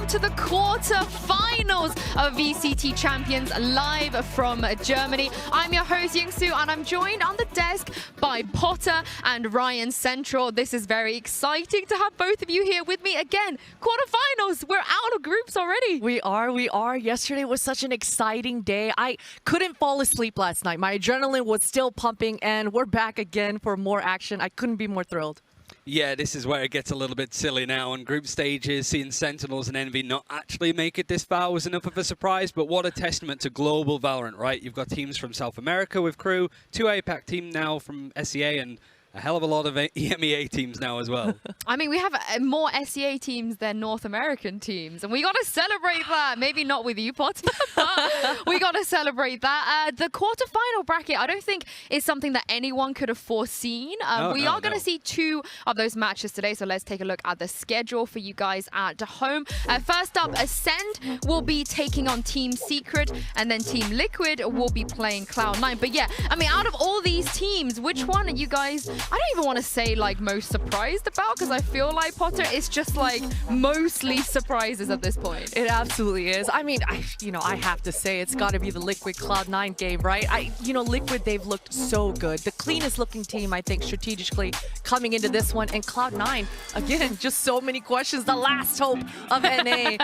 welcome to the quarterfinals of VCT Champions live from Germany. I'm your host, Yingsu, and I'm joined on the desk by Potter and Ryan Central. This is very exciting to have both of you here with me again. Quarterfinals, we're out of groups already. We are. Yesterday was such an exciting day. I couldn't fall asleep last night. My adrenaline was still pumping, and we're back again for more action. I couldn't be more thrilled. Yeah, this is where it gets a little bit silly now. On group stages, seeing Sentinels and Envy not actually make it this far was enough of a surprise, but what a testament to global Valorant, right? You've got teams from South America with Crew, 2 APAC team now from SEA, and a hell of a lot of EMEA teams now as well. I mean, we have more SEA teams than North American teams, and we got to celebrate that. Maybe not with you, Potter, but we got to celebrate that. The quarterfinal bracket, I don't think is something that anyone could have foreseen. We are going to see 2 of those matches today, so let's take a look at the schedule for you guys at home. First up, Acend will be taking on Team Secret, and then Team Liquid will be playing Cloud9. But yeah, I mean, out of all these teams, which one are you guys... I don't even want to say like most surprised about, because I feel like, Potter, it's just like mostly surprises at this point. It absolutely is. I mean, I have to say it's got to be the Liquid Cloud9 game, right? Liquid, they've looked so good. The cleanest looking team, I think, strategically coming into this one. And Cloud9, again, just so many questions. The last hope of NA.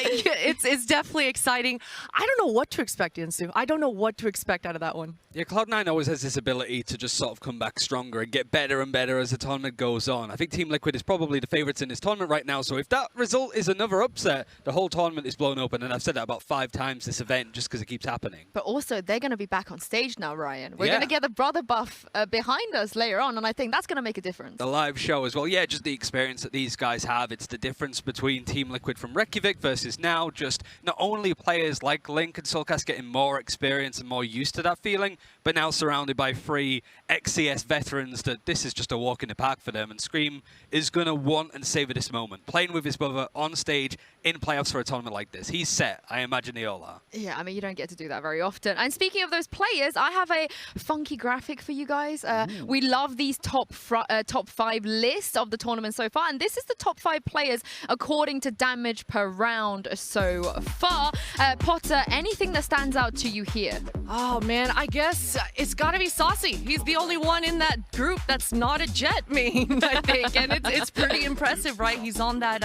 It's definitely exciting. I don't know what to expect, Insu. I don't know what to expect out of that one. Yeah, Cloud9 always has this ability to just sort of come back stronger and get better and better as the tournament goes on. I think Team Liquid is probably the favorites in this tournament right now, so if that result is another upset, the whole tournament is blown open, and I've said that about 5 times this event just because it keeps happening. But also, they're going to be back on stage now, Ryan. We're going to get the brother buff behind us later on, and I think that's going to make a difference. The live show as well. Yeah, just the experience that these guys have. It's the difference between Team Liquid from Reykjavik versus now. Just not only players like Link and Soulcast getting more experience and more used to that feeling, but now surrounded by 3 XCS veterans that this is just a walk in the park for them. And Scream is going to want and savor this moment. Playing with his brother on stage in playoffs for a tournament like this. He's set. I imagine they all are. Yeah, I mean, you don't get to do that very often. And speaking of those players, I have a funky graphic for you guys. We love these top 5 lists of the tournament so far. And this is the top 5 players according to damage per round so far. Potter, anything that stands out to you here? Oh, man, I guess it's got to be Saucy. He's the only one in that group that's not a Jet main, I think. And it's pretty impressive, right? He's on that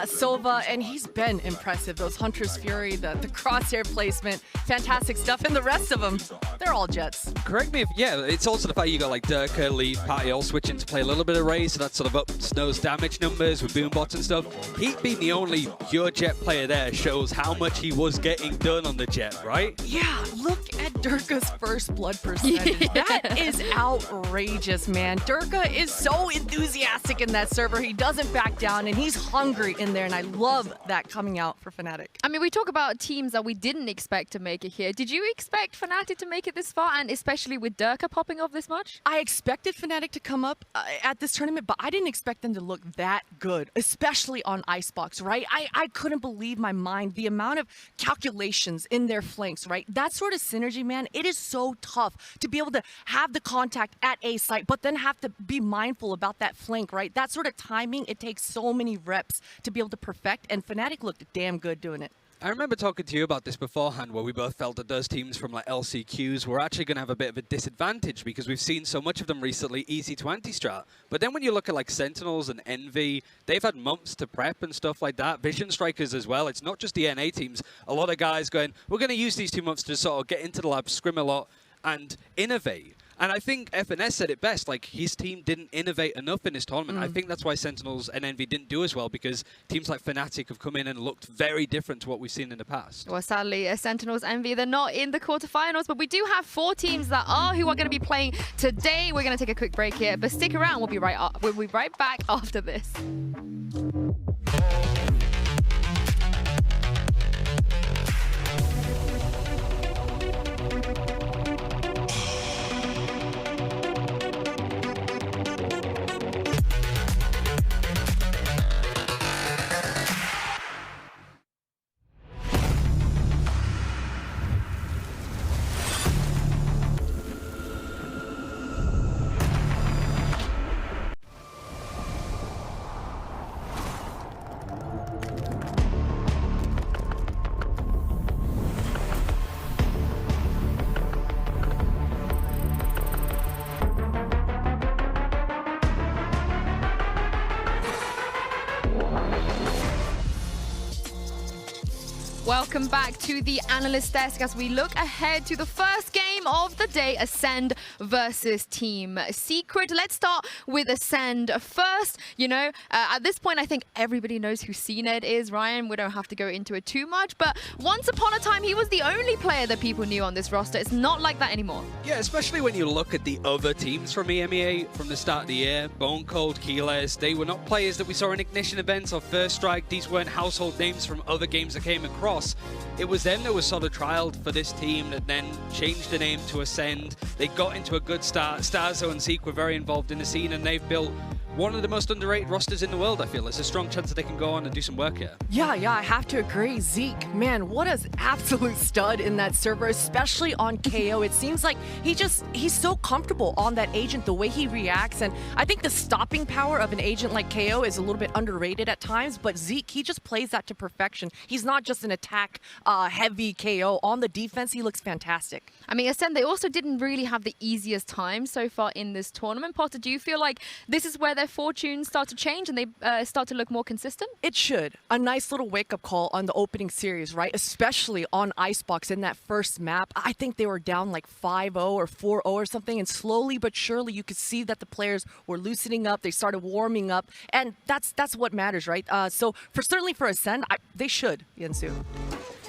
Sova, and he's been impressive. Those Hunter's Fury, the crosshair placement, fantastic stuff. And the rest of them, they're all Jets. Correct me if, yeah, it's also the fact you got like Durka, Leaf, Patty all switching to play a little bit of Ray, so that sort of ups those damage numbers with Boombots and stuff. He being the only pure Jet player there shows how much he was getting done on the Jet, right? Yeah, look at Durka's first blood percentage. Yeah. That is outrageous, man. Durka is so enthusiastic in that server. He doesn't back down, and he's hungry in there, and I love that coming out for Fnatic. I mean, we talk about teams that we didn't expect to make it here. Did you expect Fnatic to make it this far, and especially with Durka popping off this much? I expected Fnatic to come up at this tournament, but I didn't expect them to look that good, especially on Icebox, right? I couldn't believe my mind, the amount of calculations in their flanks, right? That sort of synergy, man, it is so tough to be able to have the contact at A site, but then have to be mindful about that flank, right? That sort of timing, it takes so many reps to be able to perfect, and Fnatic looked damn good doing it. I remember talking to you about this beforehand, where we both felt that those teams from like LCQs were actually going to have a bit of a disadvantage because we've seen so much of them recently easy to anti-strat. But then when you look at like Sentinels and Envy, they've had months to prep and stuff like that. Vision Strikers as well. It's not just the NA teams. A lot of guys going, we're going to use these 2 months to sort of get into the lab, scrim a lot, and innovate. And I think FNS said it best, like his team didn't innovate enough in this tournament. I think that's why Sentinels and Envy didn't do as well, because teams like Fnatic have come in and looked very different to what we've seen in the past. Well, sadly, Sentinels, Envy, they're not in the quarterfinals, but we do have 4 teams that are who are going to be playing today. We're going to take a quick break here, but stick around. We'll be right back after this. Welcome back to the analyst desk as we look ahead to the first game of the day, Acend versus Team Secret. Let's start with Acend first. You know, at this point, I think everybody knows who Acend is, Ryan. We don't have to go into it too much, but once upon a time, he was the only player that people knew on this roster. It's not like that anymore. Yeah, especially when you look at the other teams from EMEA from the start of the year. Bone Cold, Keyless, they were not players that we saw in Ignition events or First Strike. These weren't household names from other games that came across. It was them that was sort of trialed for this team that then changed the name to Acend. They got into a good start. Starzo and Zeke were very involved in the scene, and they've built one of the most underrated rosters in the world, I feel. There's a strong chance that they can go on and do some work here. Yeah, I have to agree. Zeke, man, what an absolute stud in that server, especially on KO. It seems like he's so comfortable on that agent, the way he reacts. And I think the stopping power of an agent like KO is a little bit underrated at times, but Zeke, he just plays that to perfection. He's not just an attack heavy KO. On the defense, he looks fantastic. I mean, Acend, they also didn't really have the easiest time so far in this tournament. Potter, do you feel like this is where their fortunes start to change and they start to look more consistent? It should. A nice little wake-up call on the opening series, right? Especially on Icebox in that first map. I think they were down like 5-0 or 4-0 or something, and slowly but surely you could see that the players were loosening up. They started warming up, and that's what matters, right? So certainly for Acend, they should, Yensu.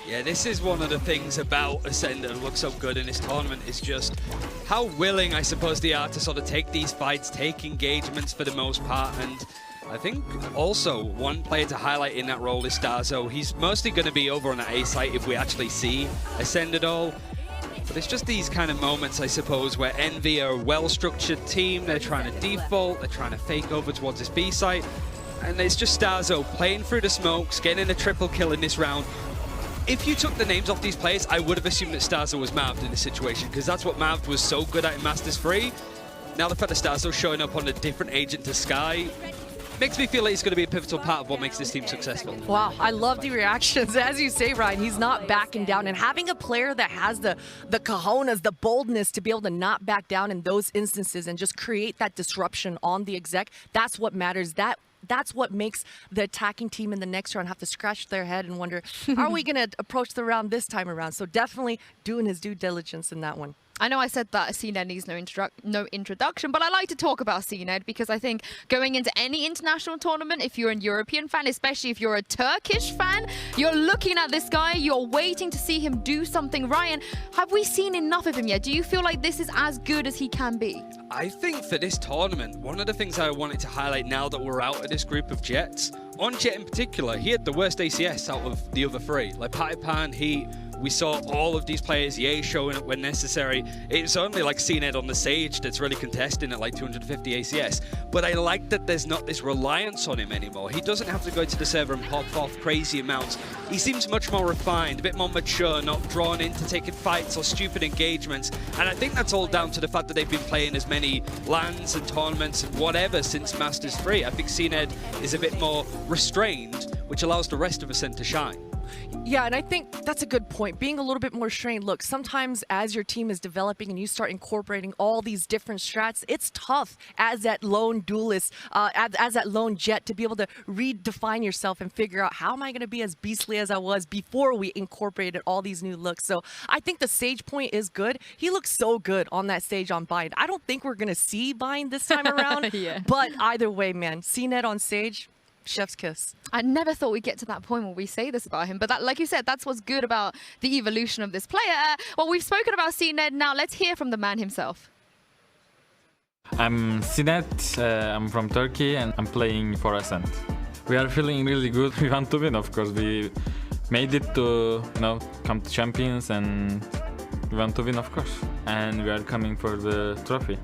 Yeah, this is one of the things about Acend that looks so good in this tournament is just how willing, I suppose, they are to sort of take these fights, take engagements for the most part. And I think also one player to highlight in that role is Starzo. He's mostly going to be over on the A site if we actually see Acend at all. But it's just these kind of moments, I suppose, where Envy are a well-structured team. They're trying to default, they're trying to fake over towards this B site. And it's just Starzo playing through the smokes, getting a triple kill in this round. If you took the names off these players, I would have assumed that Starzo was Mavd in this situation, because that's what Mavd was so good at in Masters 3. Now the fact that Starzo showing up on a different agent to Sky makes me feel like he's going to be a pivotal part of what makes this team successful. Wow, I love the reactions. As you say, Ryan, he's not backing down. And having a player that has the cojones, the boldness to be able to not back down in those instances and just create that disruption on the exec, that's what matters. That's what makes the attacking team in the next round have to scratch their head and wonder, are we going to approach the round this time around? So definitely doing his due diligence in that one. I know I said that Acend needs no introduction, but I like to talk about Acend because I think going into any international tournament, if you're a European fan, especially if you're a Turkish fan, you're looking at this guy, you're waiting to see him do something. Ryan, have we seen enough of him yet? Do you feel like this is as good as he can be? I think for this tournament, one of the things I wanted to highlight now that we're out of this group of Jets, on Jet in particular, he had the worst ACS out of the other three. Like Patipan, we saw all of these players, Ye showing up when necessary. It's only like Acend on the Sage that's really contesting at like 250 ACS. But I like that there's not this reliance on him anymore. He doesn't have to go to the server and pop off crazy amounts. He seems much more refined, a bit more mature, not drawn into taking fights or stupid engagements. And I think that's all down to the fact that they've been playing as many LANs and tournaments and whatever since Masters 3. I think Acend is a bit more restrained, which allows the rest of Acend to shine. Yeah, and I think that's a good point. Being a little bit more restrained. Look, sometimes as your team is developing and you start incorporating all these different strats, it's tough as that lone duelist, as that lone Jet to be able to redefine yourself and figure out how am I going to be as beastly as I was before we incorporated all these new looks. So I think the Sage point is good. He looks so good on that stage on Bind. I don't think we're going to see Bind this time around, yeah. But either way, man, Acend on Sage, chef's kiss. I never thought we'd get to that point where we say this about him, but that, like you said, that's what's good about the evolution of this player. Well, we've spoken about Acend. Now let's hear from the man himself. I'm Sinet, I'm from Turkey and I'm playing for Acend. We are feeling really good. We want to win, of course. We made it to come to Champions and we want to win, of course. And we are coming for the trophy.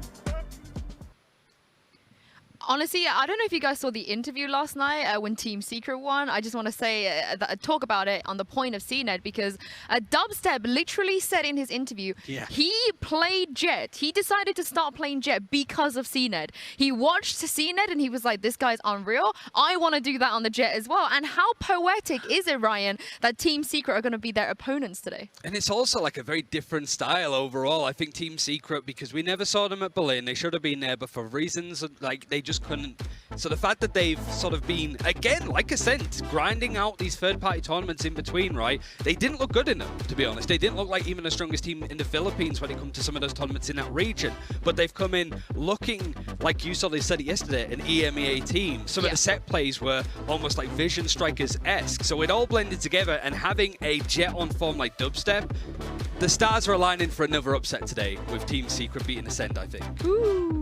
Honestly, I don't know if you guys saw the interview last night when Team Secret won. I just want to say, talk about it on the point of Acend because Dubstep literally said in his interview, he played Jet. He decided to start playing Jet because of Acend. He watched Acend and he was like, this guy's unreal. I want to do that on the Jet as well. And how poetic is it, Ryan, that Team Secret are going to be their opponents today? And it's also like a very different style overall. I think Team Secret, because we never saw them at Berlin, they should have been there, but for reasons like they just just couldn't. So the fact that they've sort of been, again, like Acend, grinding out these third-party tournaments in between, right? They didn't look good in them, to be honest. They didn't look like even the strongest team in the Philippines when it comes to some of those tournaments in that region. But they've come in looking, like you said it yesterday, an EMEA team. Some of the set plays were almost like Vision Strikers-esque. So it all blended together, and having a Jet on form like Dubstep, the stars are aligning for another upset today with Team Secret beating Acend, I think. Ooh.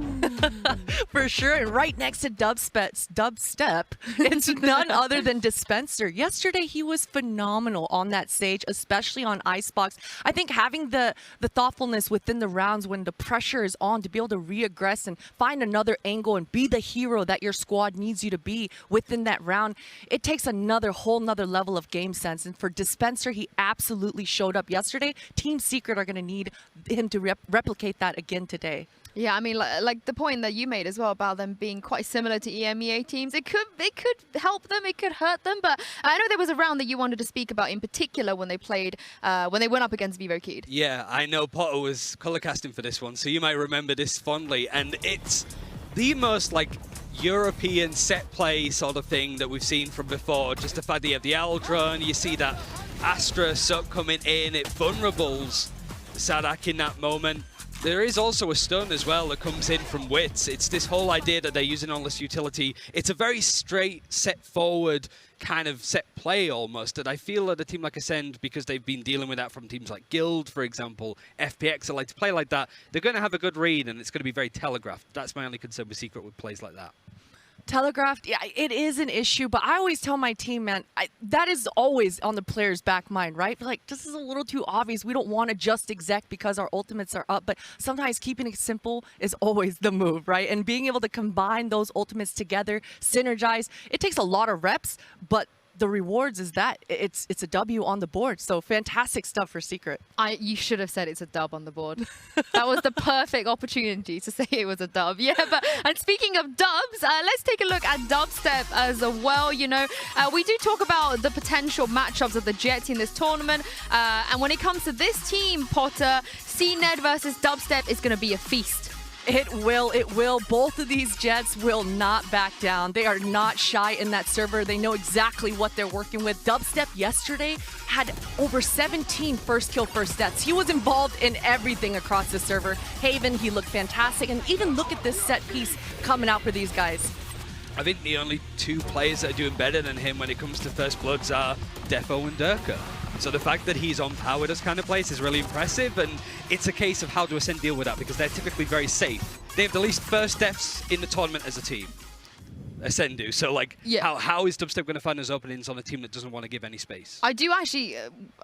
For sure. And right next to Dubstep, it's none other than Dispenser. Yesterday, he was phenomenal on that stage, especially on Icebox. I think having the thoughtfulness within the rounds when the pressure is on to be able to reaggress and find another angle and be the hero that your squad needs you to be within that round, it takes whole nother level of game sense. And for Dispenser, he absolutely showed up yesterday. Team Secret are going to need him to replicate that again today. Yeah, I mean, like the point that you made as well about them being quite similar to EMEA teams. It could help them, it could hurt them. But I know there was a round that you wanted to speak about in particular when they played, when they went up against Vivo Kid. Yeah, I know Potter was color casting for this one, so you might remember this fondly. And it's the most like European set play sort of thing that we've seen from before. Just the fact that you have the Aldrun, you see that Astra Suck coming in, it vulnerables Sadak in that moment. There is also a stun as well that comes in from Wits. It's this whole idea that they're using all this utility. It's a very straight, set forward kind of set play almost. And I feel that a team like Acend, because they've been dealing with that from teams like Guild, for example, FPX, that like to play like that, they're going to have a good read and it's going to be very telegraphed. That's my only concern with Secret with plays like that. Telegraphed, yeah, it is an issue, but I always tell my team, man, that is always on the player's back mind, right? Like, this is a little too obvious. We don't want to just exec because our ultimates are up, but sometimes keeping it simple is always the move, right? And being able to combine those ultimates together, synergize, it takes a lot of reps, but the rewards is that it's a W on the board. So fantastic stuff for Secret. You should have said it's a dub on the board. That was the perfect opportunity to say it was a dub. Yeah, and speaking of dubs, let's take a look at Dubstep as well. You know, we do talk about the potential matchups of the Jets in this tournament. And when it comes to this team, Potter, CNED versus Dubstep is going to be a feast. It will. Both of these Jets will not back down. They are not shy in that server. They know exactly what they're working with. Dubstep yesterday had over 17 first kill, first deaths. He was involved in everything across the server. Haven, he looked fantastic. And even look at this set piece coming out for these guys. I think the only two players that are doing better than him when it comes to First Bloods are Defo and Durka. So the fact that he's on par with this kind of place is really impressive, and it's a case of how do Acend deal with that, because they're typically very safe. They have the least first deaths in the tournament as a team. Acend do. So, like, how is Dubstep going to find those openings on a team that doesn't want to give any space? I do actually,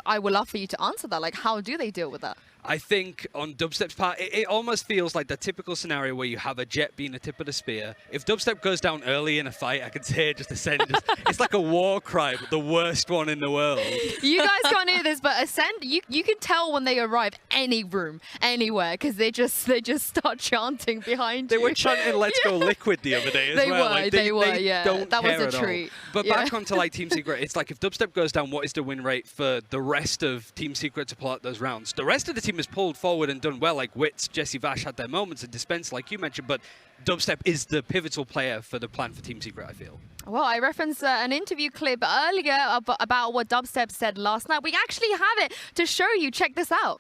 I would love for you to answer that. Like, how do they deal with that? I think on Dubstep's part, it almost feels like the typical scenario where you have a Jet being the tip of the spear. If Dubstep goes down early in a fight, I can hear just Acend. It's like a war cry, but the worst one in the world. You guys can't hear this, but Acend, you can tell when they arrive any room, anywhere, because they just start chanting behind you. They were chanting "Let's go Liquid" the other day as well. They were, yeah. That was a treat. But back onto like Team Secret, it's like if Dubstep goes down, what is the win rate for the rest of Team Secret to pull out those rounds? The rest of the team has pulled forward and done well, like Wits, Jesse Vash had their moments, and Dispense, like you mentioned, but Dubstep is the pivotal player for the plan for Team Secret, I feel. Well, I referenced an interview clip earlier about what Dubstep said last night. We actually have it to show you. Check this out.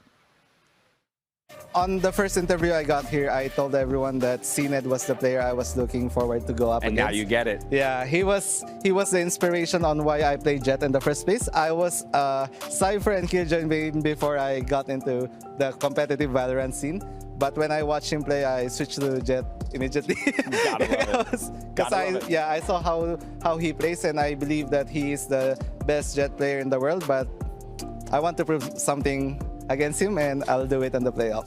On the first interview I got here, I told everyone that CNED was the player I was looking forward to go up against. And now you get it. Yeah, he was the inspiration on why I played Jet in the first place. I was Cypher and Killjoy main before I got into the competitive Valorant scene. But when I watched him play, I switched to Jet immediately. Gotta love it. Because I saw how he plays, and I believe that he is the best Jet player in the world. But I want to prove something against him, and I'll do it in the playoff.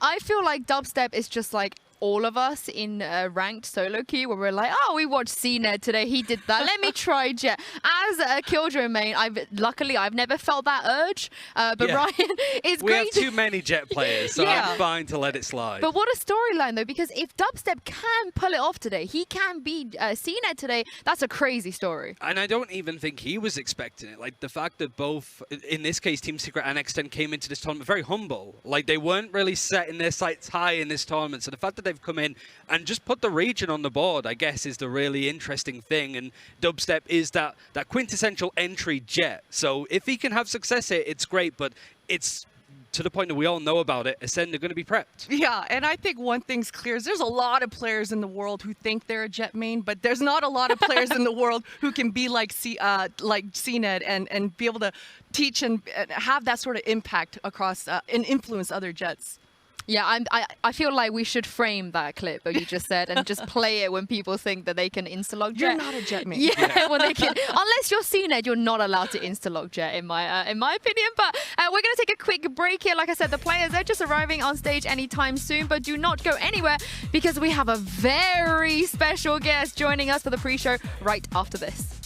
I feel like Dubstep is just like all of us in ranked solo queue where we're like, oh, we watched CNED today. He did that. Let me try Jet. As a Killjoy main, luckily I've never felt that urge. But Yeah. Ryan, it's We great. have too many Jet players, so Yeah. I'm fine to let it slide. But what a storyline, though, because if Dubstep can pull it off today, he can beat CNED today, that's a crazy story. And I don't even think he was expecting it. Like, the fact that both, in this case, Team Secret and Acend came into this tournament very humble. Like, they weren't really setting their sights high in this tournament. So the fact that they've come in and just put the region on the board, I guess, is the really interesting thing. And Dubstep is that quintessential entry Jet. So if he can have success here, it's great. But it's to the point that we all know about it, Acend are going to be prepped. Yeah, and I think one thing's clear is there's a lot of players in the world who think they're a Jet main, but there's not a lot of players in the world who can be like CNED and be able to teach and have that sort of impact across and influence other Jets. Yeah, I feel like we should frame that clip that you just said and just play it when people think that they can insta-log Jet. You're not a Jet main. Yeah, when they can. Unless you're CNED, you're not allowed to insta-log Jet, in my opinion. But we're going to take a quick break here. Like I said, the players, they're just arriving on stage anytime soon, but do not go anywhere because we have a very special guest joining us for the pre-show right after this.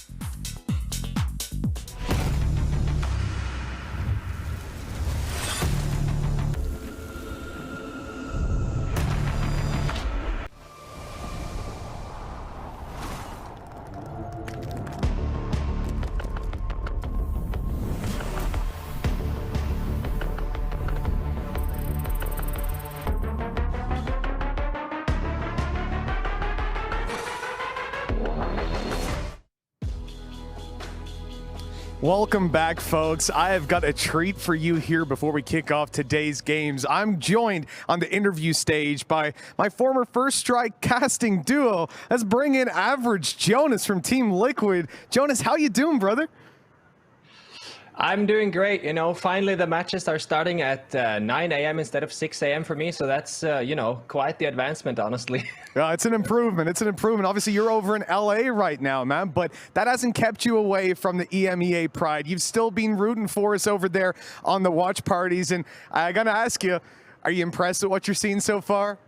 Welcome back, folks. I have got a treat for you here before we kick off today's games. I'm joined on the interview stage by my former First Strike casting duo. Let's bring in Average Jonas from Team Liquid. Jonas, how you doing, brother? I'm doing great. You know, finally the matches are starting at 9 a.m. instead of 6 a.m. for me. So that's, you know, quite the advancement, honestly. Yeah, it's an improvement. It's an improvement. Obviously, you're over in LA right now, man, but that hasn't kept you away from the EMEA pride. You've still been rooting for us over there on the watch parties. And I got to ask you, are you impressed with what you're seeing so far?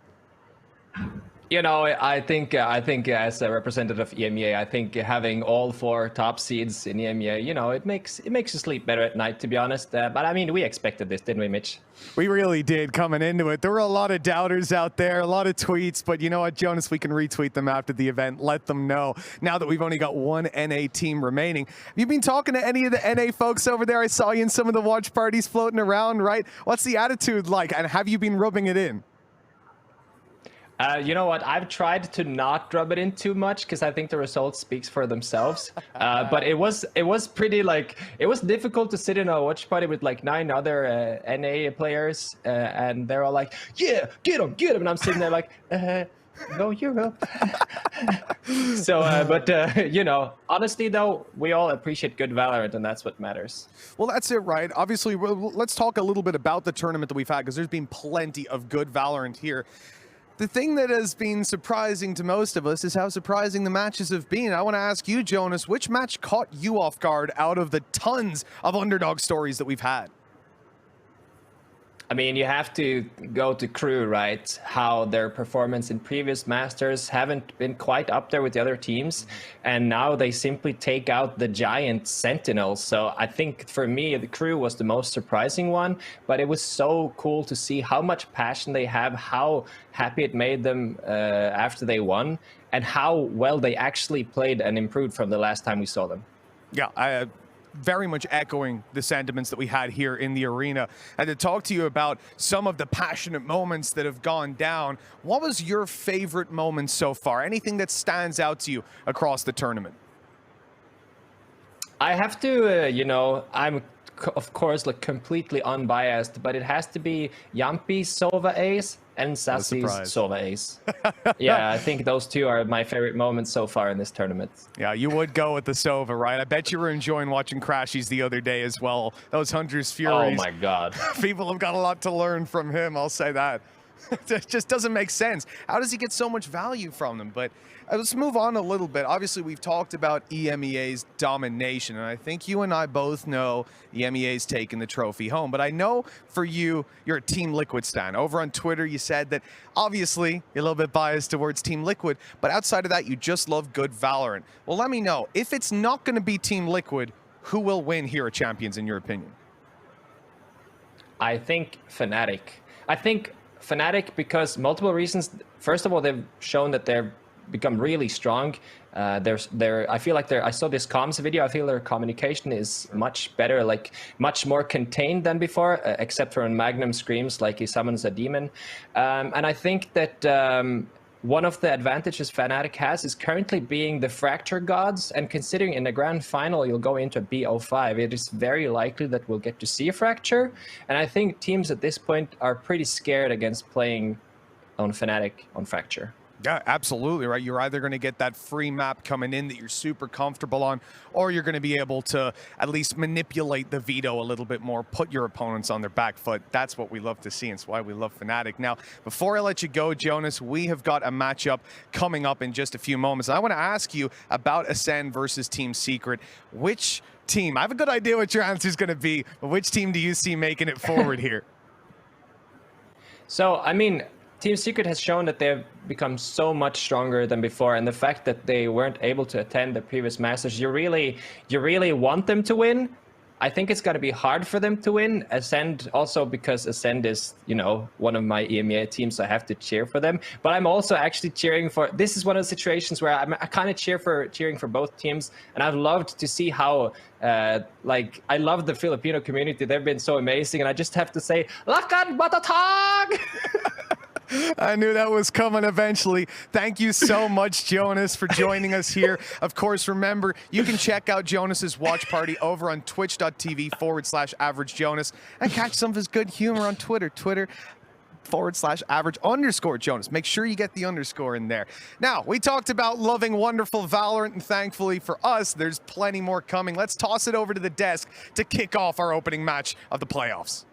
You know, I think as a representative of EMEA, I think having all 4 top seeds in EMEA, you know, it makes you sleep better at night, to be honest. But I mean, we expected this, didn't we, Mitch? We really did coming into it. There were a lot of doubters out there, a lot of tweets, but you know what, Jonas, we can retweet them after the event. Let them know now that we've only got one NA team remaining. Have you been talking to any of the NA folks over there? I saw you in some of the watch parties floating around, right? What's the attitude like, and have you been rubbing it in? You know what? I've tried to not rub it in too much because I think the results speaks for themselves. But it was pretty it was difficult to sit in a watch party with like 9 other NA players, and they're all like, "Yeah, get him!" And I'm sitting there like, "Go Europe." So, but you know, honestly though, we all appreciate good Valorant, and that's what matters. Well, that's it, right? Obviously, let's talk a little bit about the tournament that we've had because there's been plenty of good Valorant here. The thing that has been surprising to most of us is how surprising the matches have been. I want to ask you, Jonas, which match caught you off guard out of the tons of underdog stories that we've had? I mean, you have to go to Crew, right? How their performance in previous Masters haven't been quite up there with the other teams. And now they simply take out the giant Sentinels. So I think for me, the Crew was the most surprising one. But it was so cool to see how much passion they have, how happy it made them after they won, and how well they actually played and improved from the last time we saw them. Yeah, very much echoing the sentiments that we had here in the arena. And to talk to you about some of the passionate moments that have gone down, what was your favorite moment so far? Anything that stands out to you across the tournament? I have to, you know, I'm of course like completely unbiased, but it has to be Yampi's Sova Ace and Sassy's Sova Ace. Yeah, I think those two are my favorite moments so far in this tournament. Yeah, you would go with the Sova, right? I bet you were enjoying watching Crashies the other day as well. Those Hunter's Furies. Oh my God. People have got a lot to learn from him, I'll say that. That just doesn't make sense. How does he get so much value from them? But let's move on a little bit. Obviously, we've talked about EMEA's domination, and I think you and I both know EMEA's taken the trophy home. But I know for you, you're a Team Liquid stan. Over on Twitter, you said that obviously you're a little bit biased towards Team Liquid, but outside of that, you just love good Valorant. Well, let me know, if it's not going to be Team Liquid, who will win here at Champions, in your opinion? I think Fnatic. I think Fnatic, because multiple reasons. First of all, they've shown that they've become really strong. I feel like I saw this comms video. I feel their communication is much better, like much more contained than before, except for when Magnum screams like he summons a demon. And I think that one of the advantages Fnatic has is currently being the Fracture gods, and considering in the grand final you'll go into a BO5, it is very likely that we'll get to see a Fracture. And I think teams at this point are pretty scared against playing on Fnatic on Fracture. Yeah, absolutely, right? You're either going to get that free map coming in that you're super comfortable on, or you're going to be able to at least manipulate the veto a little bit more, put your opponents on their back foot. That's what we love to see, and it's why we love Fnatic. Now, before I let you go, Jonas, we have got a matchup coming up in just a few moments. I want to ask you about Acend versus Team Secret. Which team? I have a good idea what your answer is going to be, but which team do you see making it forward here? So, I mean, Team Secret has shown that they've become so much stronger than before, and the fact that they weren't able to attend the previous Masters, you really want them to win. I think it's going to be hard for them to win. Acend also, because Acend is, you know, one of my EMEA teams, so I have to cheer for them. But I'm also actually cheering for. This is one of the situations where I kind of cheering for both teams, and I've loved to see how. Like, I love the Filipino community. They've been so amazing, and I just have to say, Lakan Batatag! I knew that was coming eventually. Thank you so much, Jonas, for joining us here. Of course, remember, you can check out Jonas's watch party over on twitch.tv/AverageJonas and catch some of his good humor on Twitter, Twitter.com/average_Jonas. Make sure you get the underscore in there. Now, we talked about loving wonderful Valorant, and thankfully for us, there's plenty more coming. Let's toss it over to the desk to kick off our opening match of the playoffs.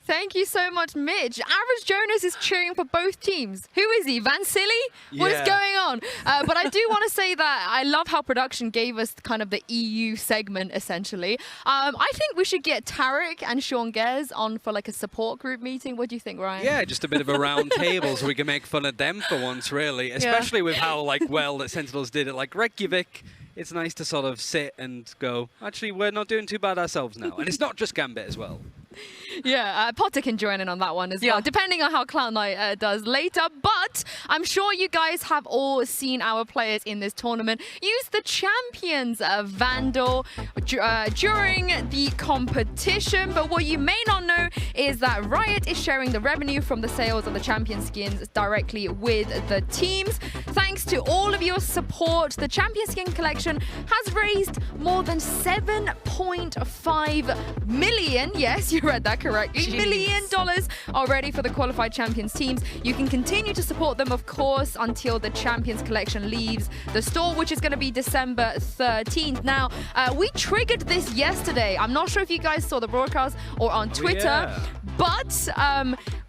Thank you so much, Mitch. Average Jonas is cheering for both teams. Who is he? Van Silly? What is going on? But I do want to say that I love how production gave us kind of the EU segment, essentially. I think we should get Tarek and Sean Gers on for like a support group meeting. What do you think, Ryan? Yeah, just a bit of a round table so we can make fun of them for once, really. Especially with how well that Sentinels did it. Like Reykjavik, it's nice to sort of sit and go, actually, we're not doing too bad ourselves now. And it's not just Gambit as well. Yeah, Potter can join in on that one as well, depending on how Cloud Knight does later. But I'm sure you guys have all seen our players in this tournament use the Champions Vandal during the competition. But what you may not know is that Riot is sharing the revenue from the sales of the Champion skins directly with the teams. Thanks to all of your support, the Champion Skin Collection has raised more than $7.5 million. Yes, you read that correctly. $1 million already for the qualified Champions teams. You can continue to support them, of course, until the Champions Collection leaves the store, which is going to be December 13th. Now, we triggered this yesterday. I'm not sure if you guys saw the broadcast or on Twitter, but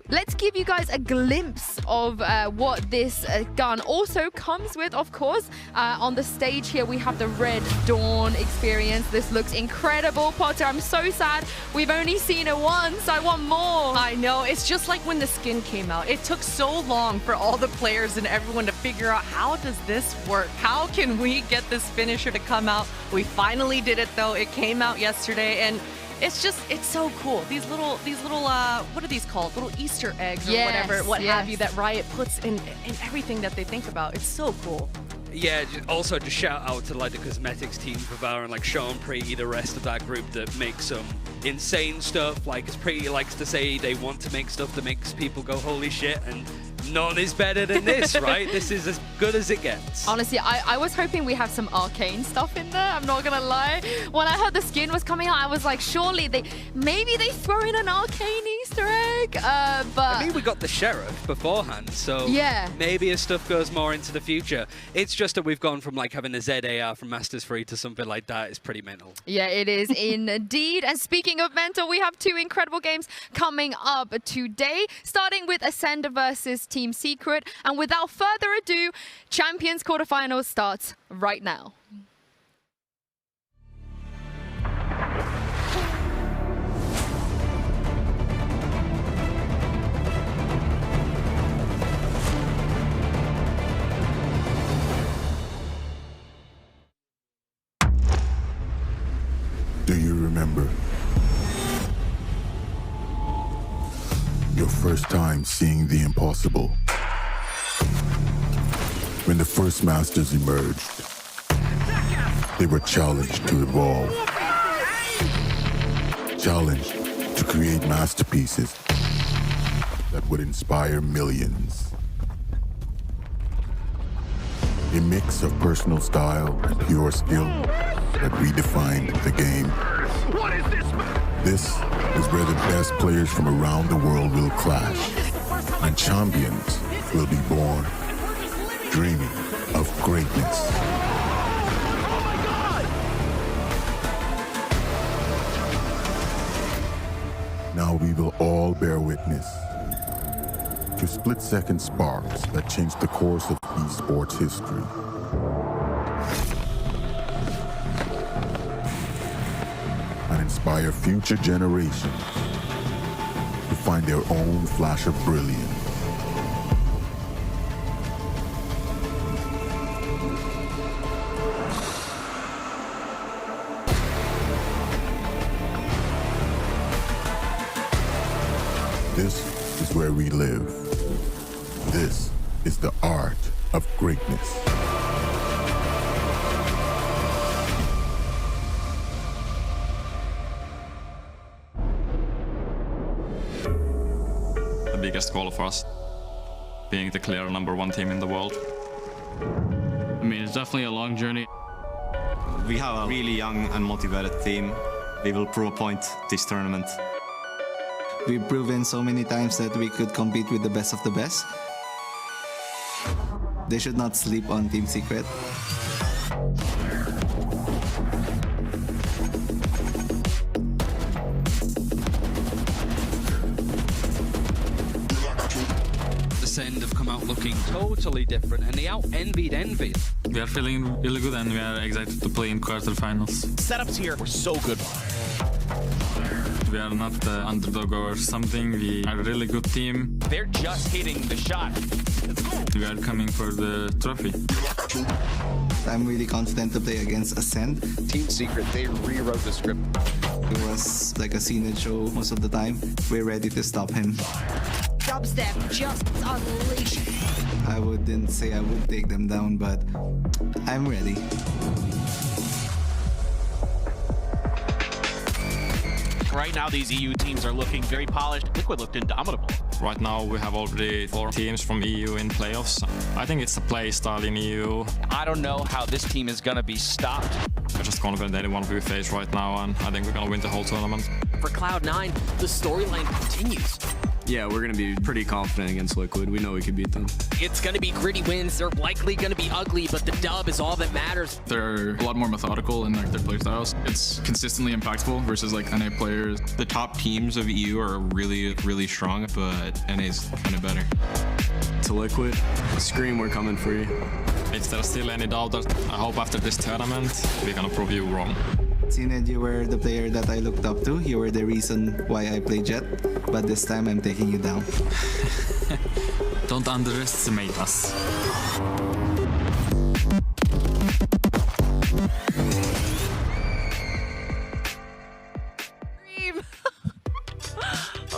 let's give you guys a glimpse of what this gun also comes with, of course. On the stage here, we have the Red Dawn experience. This looks incredible. Potter, I'm so sad we've only seen it once. I want more. I know. It's just like when the skin came out. It took so long for all the players and everyone to figure out, how does this work? How can we get this finisher to come out? We finally did it, though. It came out yesterday, and it's so cool. These little what are these called? Little Easter eggs or whatever, have you, that Riot puts in everything that they think about. It's so cool. Yeah, also just shout out to like the cosmetics team for Valorant, like Sean, Pretty, the rest of that group that makes some insane stuff. Like, as Pretty likes to say, they want to make stuff that makes people go, holy shit, and none is better than this, right? This is as good as it gets. Honestly, I was hoping we have some arcane stuff in there. I'm not gonna lie. When I heard the skin was coming out, I was like, surely maybe they throw in an arcane Easter Easter egg. But I mean, we got the sheriff beforehand, so yeah, maybe as stuff goes more into the future. It's just that we've gone from like having a ZAR from Masters 3 to something like that. It's pretty mental. yeah, it is indeed. And speaking of mental, we have 2 incredible games coming up today, starting with Acend versus Team Secret. And without further ado, Champions Quarterfinals starts right now. Do you remember your first time seeing the impossible? When the first masters emerged, they were challenged to evolve, challenged to create masterpieces that would inspire millions. A mix of personal style and pure skill that redefined the game. This is where the best players from around the world will clash, and champions will be born, dreaming of greatness. Now we will all bear witness to split-second sparks that changed the course of esports history. And inspire future generations to find their own flash of brilliance. This is where we live. This is the art of greatness. The biggest goal for us, being the clear #1 team in the world. I mean, it's definitely a long journey. We have a really young and motivated team. We will prove a point this tournament. We've proven so many times that we could compete with the best of the best. They should not sleep on Team Secret. Acend have come out looking totally different, and they out-envied Envy. We are feeling really good and we are excited to play in quarterfinals. Setups here were so good. We are not the underdog or something. We are a really good team. They're just hitting the shot. We are coming for the trophy. I'm really confident to play against Acend. Team Secret, they rewrote the script. It was like a scene show most of the time. We're ready to stop him. Dubstep, just unleash. I wouldn't say I would take them down, but I'm ready. Right now, these EU teams are looking very polished. Liquid looked indomitable. Right now we have already 4 teams from EU in playoffs. I think it's the play style in EU. I don't know how this team is going to be stopped. I'm just confident anyone we face right now, and I think we're going to win the whole tournament. For Cloud9, the storyline continues. Yeah, we're going to be pretty confident against Liquid. We know we can beat them. It's going to be gritty wins. They're likely going to be ugly, but the dub is all that matters. They're a lot more methodical in their play styles. It's consistently impactful versus like NA players. The top teams of EU are really, really strong, but NA's kind of better. To Liquid, Scream, we're coming for you. Is there still any doubt? I hope after this tournament, we're going to prove you wrong. Acend, you were the player that I looked up to. You were the reason why I played Jet, but this time I'm taking you down. Don't underestimate us.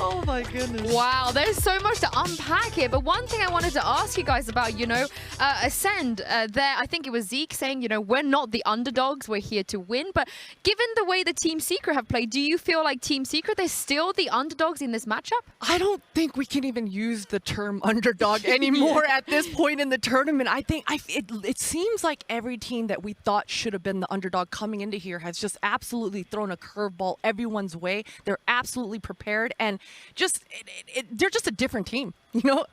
Oh my goodness. Wow, there's so much to unpack here. But one thing I wanted to ask you guys about, Acend, there, I think it was Zeke saying, we're not the underdogs, we're here to win. But given the way the Team Secret have played, do you feel like Team Secret, they're still the underdogs in this matchup? I don't think we can even use the term underdog anymore at this point in the tournament. I think it seems like every team that we thought should have been the underdog coming into here has just absolutely thrown a curveball everyone's way. They're absolutely prepared, and they're just a different team,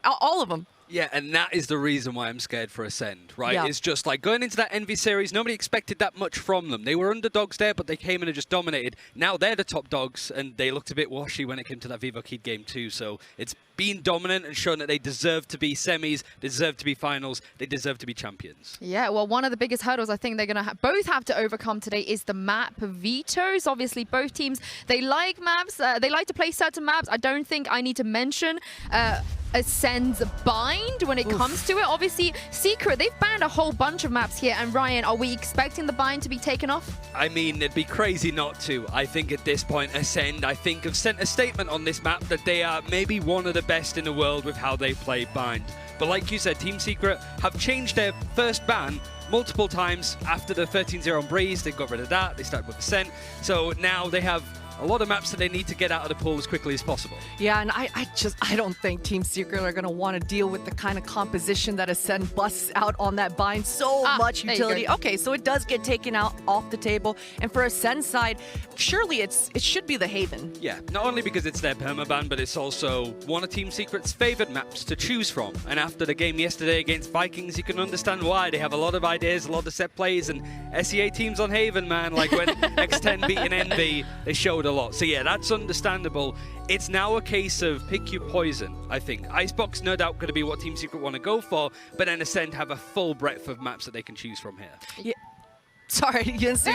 all of them. Yeah, and that is the reason why I'm scared for Acend, right? Yeah. It's just like going into that Envy series, nobody expected that much from them. They were underdogs there, but they came in and just dominated. Now they're the top dogs, and they looked a bit washy when it came to that VCT game too. So it's been dominant and shown that they deserve to be semis, they deserve to be finals, they deserve to be champions. Yeah, well, one of the biggest hurdles I think they're going to both have to overcome today is the map vetoes. Obviously, both teams, they like maps, they like to play certain maps. I don't think I need to mention Ascend's bind when it comes to it. Obviously, Secret, they've banned a whole bunch of maps here. And Ryan, are we expecting the bind to be taken off? I mean, it'd be crazy not to. I think at this point, Acend, I think, have sent a statement on this map that they are maybe one of the best in the world with how they play bind. But like you said, Team Secret have changed their first ban multiple times after the 13-0 on Breeze. They got rid of that. They started with Ascent. So now they have a lot of maps that they need to get out of the pool as quickly as possible. Yeah, and I don't think Team Secret are going to want to deal with the kind of composition that Acend busts out on that bind. So much utility. Okay, so it does get taken out off the table. And for Ascend's side, surely it should be the Haven. Yeah, not only because it's their permaban, but it's also one of Team Secret's favored maps to choose from. And after the game yesterday against Vikings, you can understand why. They have a lot of ideas, a lot of set plays, and SEA teams on Haven, man. Like when X10 beat an Envy, they showed a lot. So yeah, that's understandable. It's now a case of pick your poison, I think. Icebox, no doubt, going to be what Team Secret want to go for, but then Acend have a full breadth of maps that they can choose from here. Yeah. Sorry, Yinsu.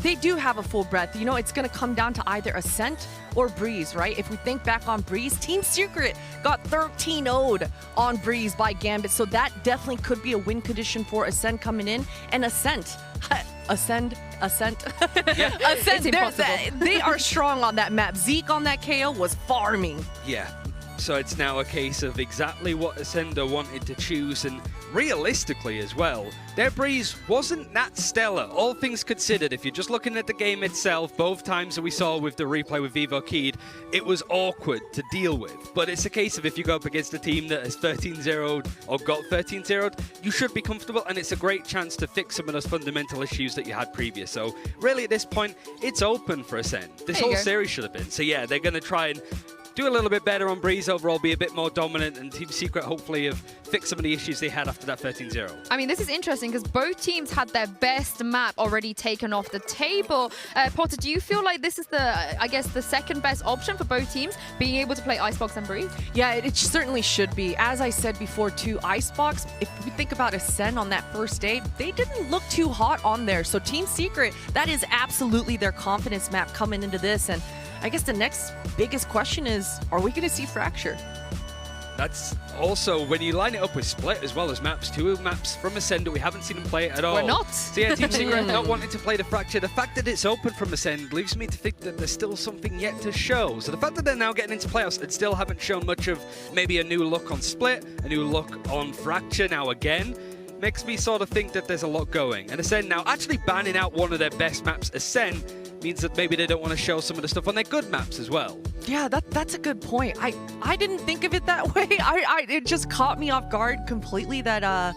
They do have a full breadth. It's going to come down to either Ascent or Breeze, right? If we think back on Breeze, Team Secret got 13-0'd on Breeze by Gambit, so that definitely could be a win condition for Ascent coming in. And Ascent. Ascend. Yeah. Ascend, they are strong on that map. Zeke on that KO was farming. Yeah. So it's now a case of exactly what Ascender wanted to choose, and realistically as well, their Breeze wasn't that stellar. All things considered, if you're just looking at the game itself, both times that we saw with the replay with VCT, it was awkward to deal with. But it's a case of if you go up against a team that has 13-0'd or got 13-0'd, you should be comfortable, and it's a great chance to fix some of those fundamental issues that you had previous. So really at this point, it's open for Ascend. This whole series should have been. So yeah, they're going to try and do a little bit better on Breeze overall, be a bit more dominant, and Team Secret hopefully have fixed some of the issues they had after that 13-0. I mean, this is interesting because both teams had their best map already taken off the table. Potter, do you feel like this is the second best option for both teams, being able to play Icebox and Breeze? Yeah, it certainly should be. As I said before too, Icebox, if we think about Ascend on that first day, they didn't look too hot on there. So Team Secret, that is absolutely their confidence map coming into this. And I guess the next biggest question is, are we going to see Fracture? That's also, when you line it up with Split as well as maps, two maps from Ascend that we haven't seen them play at all. We're not. So yeah, Team Secret not wanting to play the Fracture. The fact that it's open from Ascend leaves me to think that there's still something yet to show. So the fact that they're now getting into playoffs and still haven't shown much of maybe a new look on Split, a new look on Fracture now again, makes me sort of think that there's a lot going. And Ascend now actually banning out one of their best maps, Ascend, means that maybe they don't want to show some of the stuff on their good maps as well. Yeah, that's a good point. I didn't think of it that way. It just caught me off guard completely that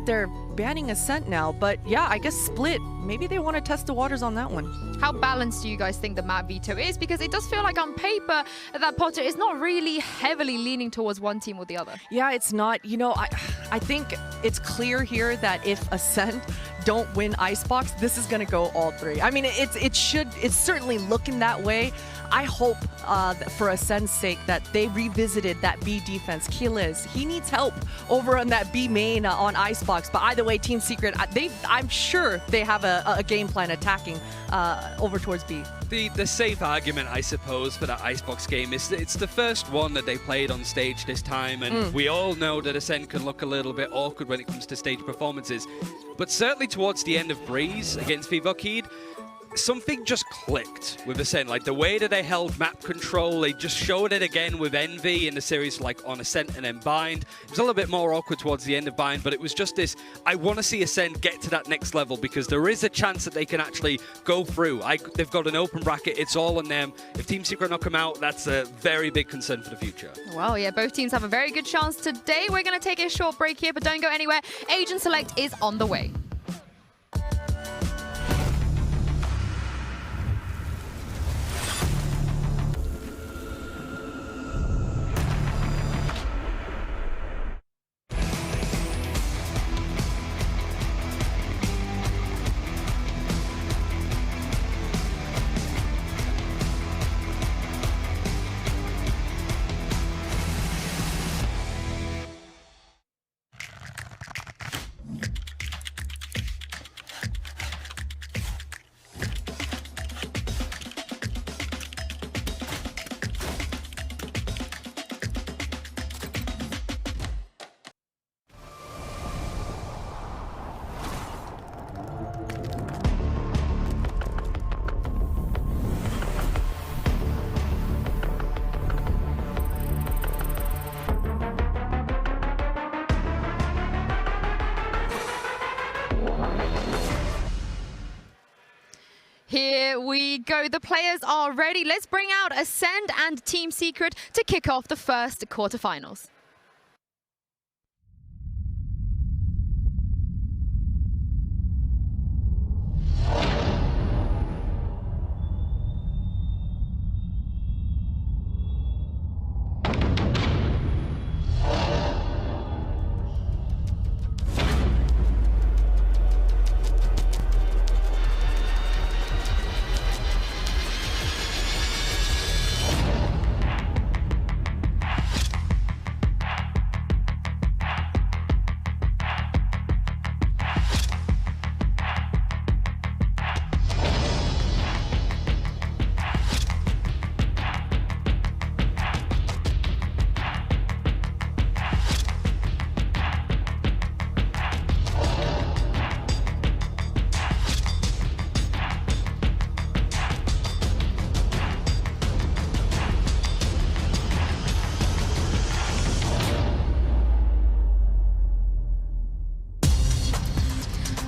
they're banning Ascent now. But yeah, I guess Split, maybe they want to test the waters on that one. How balanced do you guys think the map veto is? Because it does feel like on paper that Potter is not really heavily leaning towards one team or the other. Yeah, it's not. I think it's clear here that if Ascent don't win Icebox, this is going to go all three. I mean, it's certainly looking that way. I hope for Ascend's sake that they revisited that B defense. Kieliz, he needs help over on that B main on Icebox. But either way, Team Secret, I'm sure they have a game plan attacking over towards B. The safe argument, I suppose, for that Icebox game is that it's the first one that they played on stage this time, and we all know that Ascend can look a little bit awkward when it comes to stage performances. But certainly towards the end of Breeze against VCT, something just clicked with Acend. Like the way that they held map control, they just showed it again with Envy in the series, like on Ascent and then Bind. It was a little bit more awkward towards the end of Bind, but it was just this, I want to see Acend get to that next level because there is a chance that they can actually go through. They've got an open bracket, it's all on them. If Team Secret knock them out, that's a very big concern for the future. Well, yeah, both teams have a very good chance today. We're going to take a short break here, but don't go anywhere. Agent Select is on the way. Here we go. The players are ready. Let's bring out Acend and Team Secret to kick off the first quarterfinals.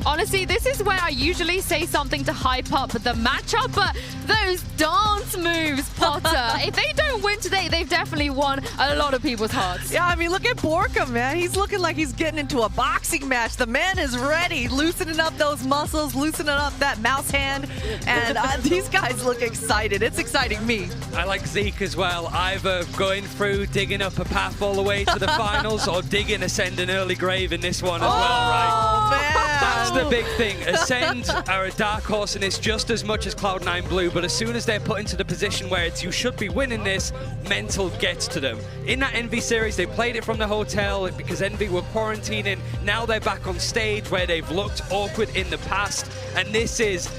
Honestly, this is where I usually say something to hype up the matchup, but those dance moves, Potter, if they don't win today, they've definitely won a lot of people's hearts. Yeah, I mean, look at Borka, man. He's looking like he's getting into a boxing match. The man is ready, loosening up those muscles, loosening up that mouse hand, and these guys look excited. It's exciting me. I like Zeke as well, either going through, digging up a path all the way to the finals, or digging Ascend an early grave in this one as well, right? Man. That's the big thing. Ascend are a dark horse in this just as much as Cloud9 Blue, but as soon as they're put into the position where it's you should be winning this, mental gets to them. In that Envy series, they played it from the hotel because Envy were quarantining. Now they're back on stage where they've looked awkward in the past, and this is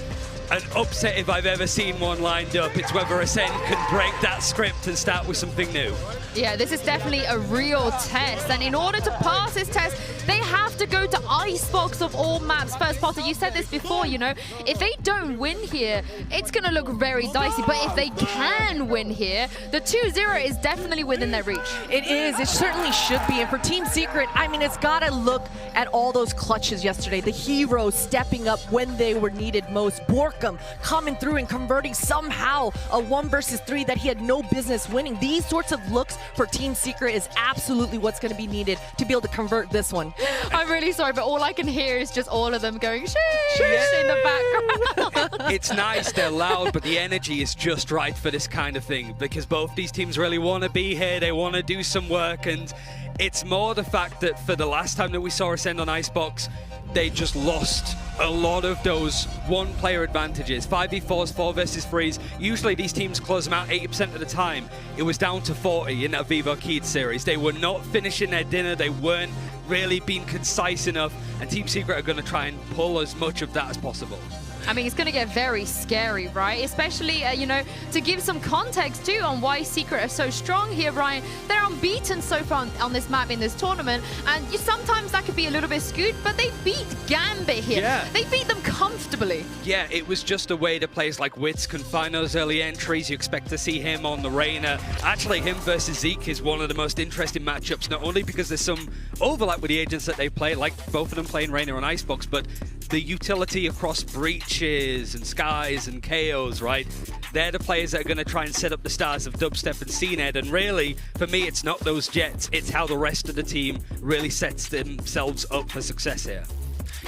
an upset if I've ever seen one lined up. It's whether Acend can break that script and start with something new. Yeah, this is definitely a real test, and in order to pass this test, they have to go to Icebox of all maps first. Potter, you said this before, you know, if they don't win here, it's going to look very dicey, but if they can win here, the 2-0 is definitely within their reach. It is, it certainly should be, and for Team Secret, I mean, it's got to look at all those clutches yesterday, the heroes stepping up when they were needed most, Borkum coming through and converting somehow a 1 versus 3 that he had no business winning. These sorts of looks for Team Secret is absolutely what's going to be needed to be able to convert this one. I'm really sorry, but all I can hear is just all of them going sheesh in the background. It's nice, they're loud, but the energy is just right for this kind of thing because both these teams really want to be here, they want to do some work, and it's more the fact that for the last time that we saw Ascend on Icebox, they just lost a lot of those one-player advantages. 5v4s, 4 versus 3s. Usually these teams close them out 80% of the time. It was down to 40 in that Vivo Keed series. They were not finishing their dinner. They weren't really being concise enough. And Team Secret are going to try and pull as much of that as possible. I mean, it's going to get very scary, right? Especially, you know, to give some context too on why Secret are so strong here, Ryan. They're unbeaten so far on this map in this tournament, and sometimes that could be a little bit skewed, but they beat Gambit here. Yeah. They beat them comfortably. Yeah, it was just a way to players like Wits can find those early entries. You expect to see him on the Reyna. Actually, him versus Zeke is one of the most interesting matchups, not only because there's some overlap with the agents that they play, like both of them playing Reyna on Icebox, but the utility across Breaches and Skies and KOs, right? They're the players that are going to try and set up the stars of Dubstep and CNED, and really, for me, it's not those Jets, it's how the rest of the team really sets themselves up for success here.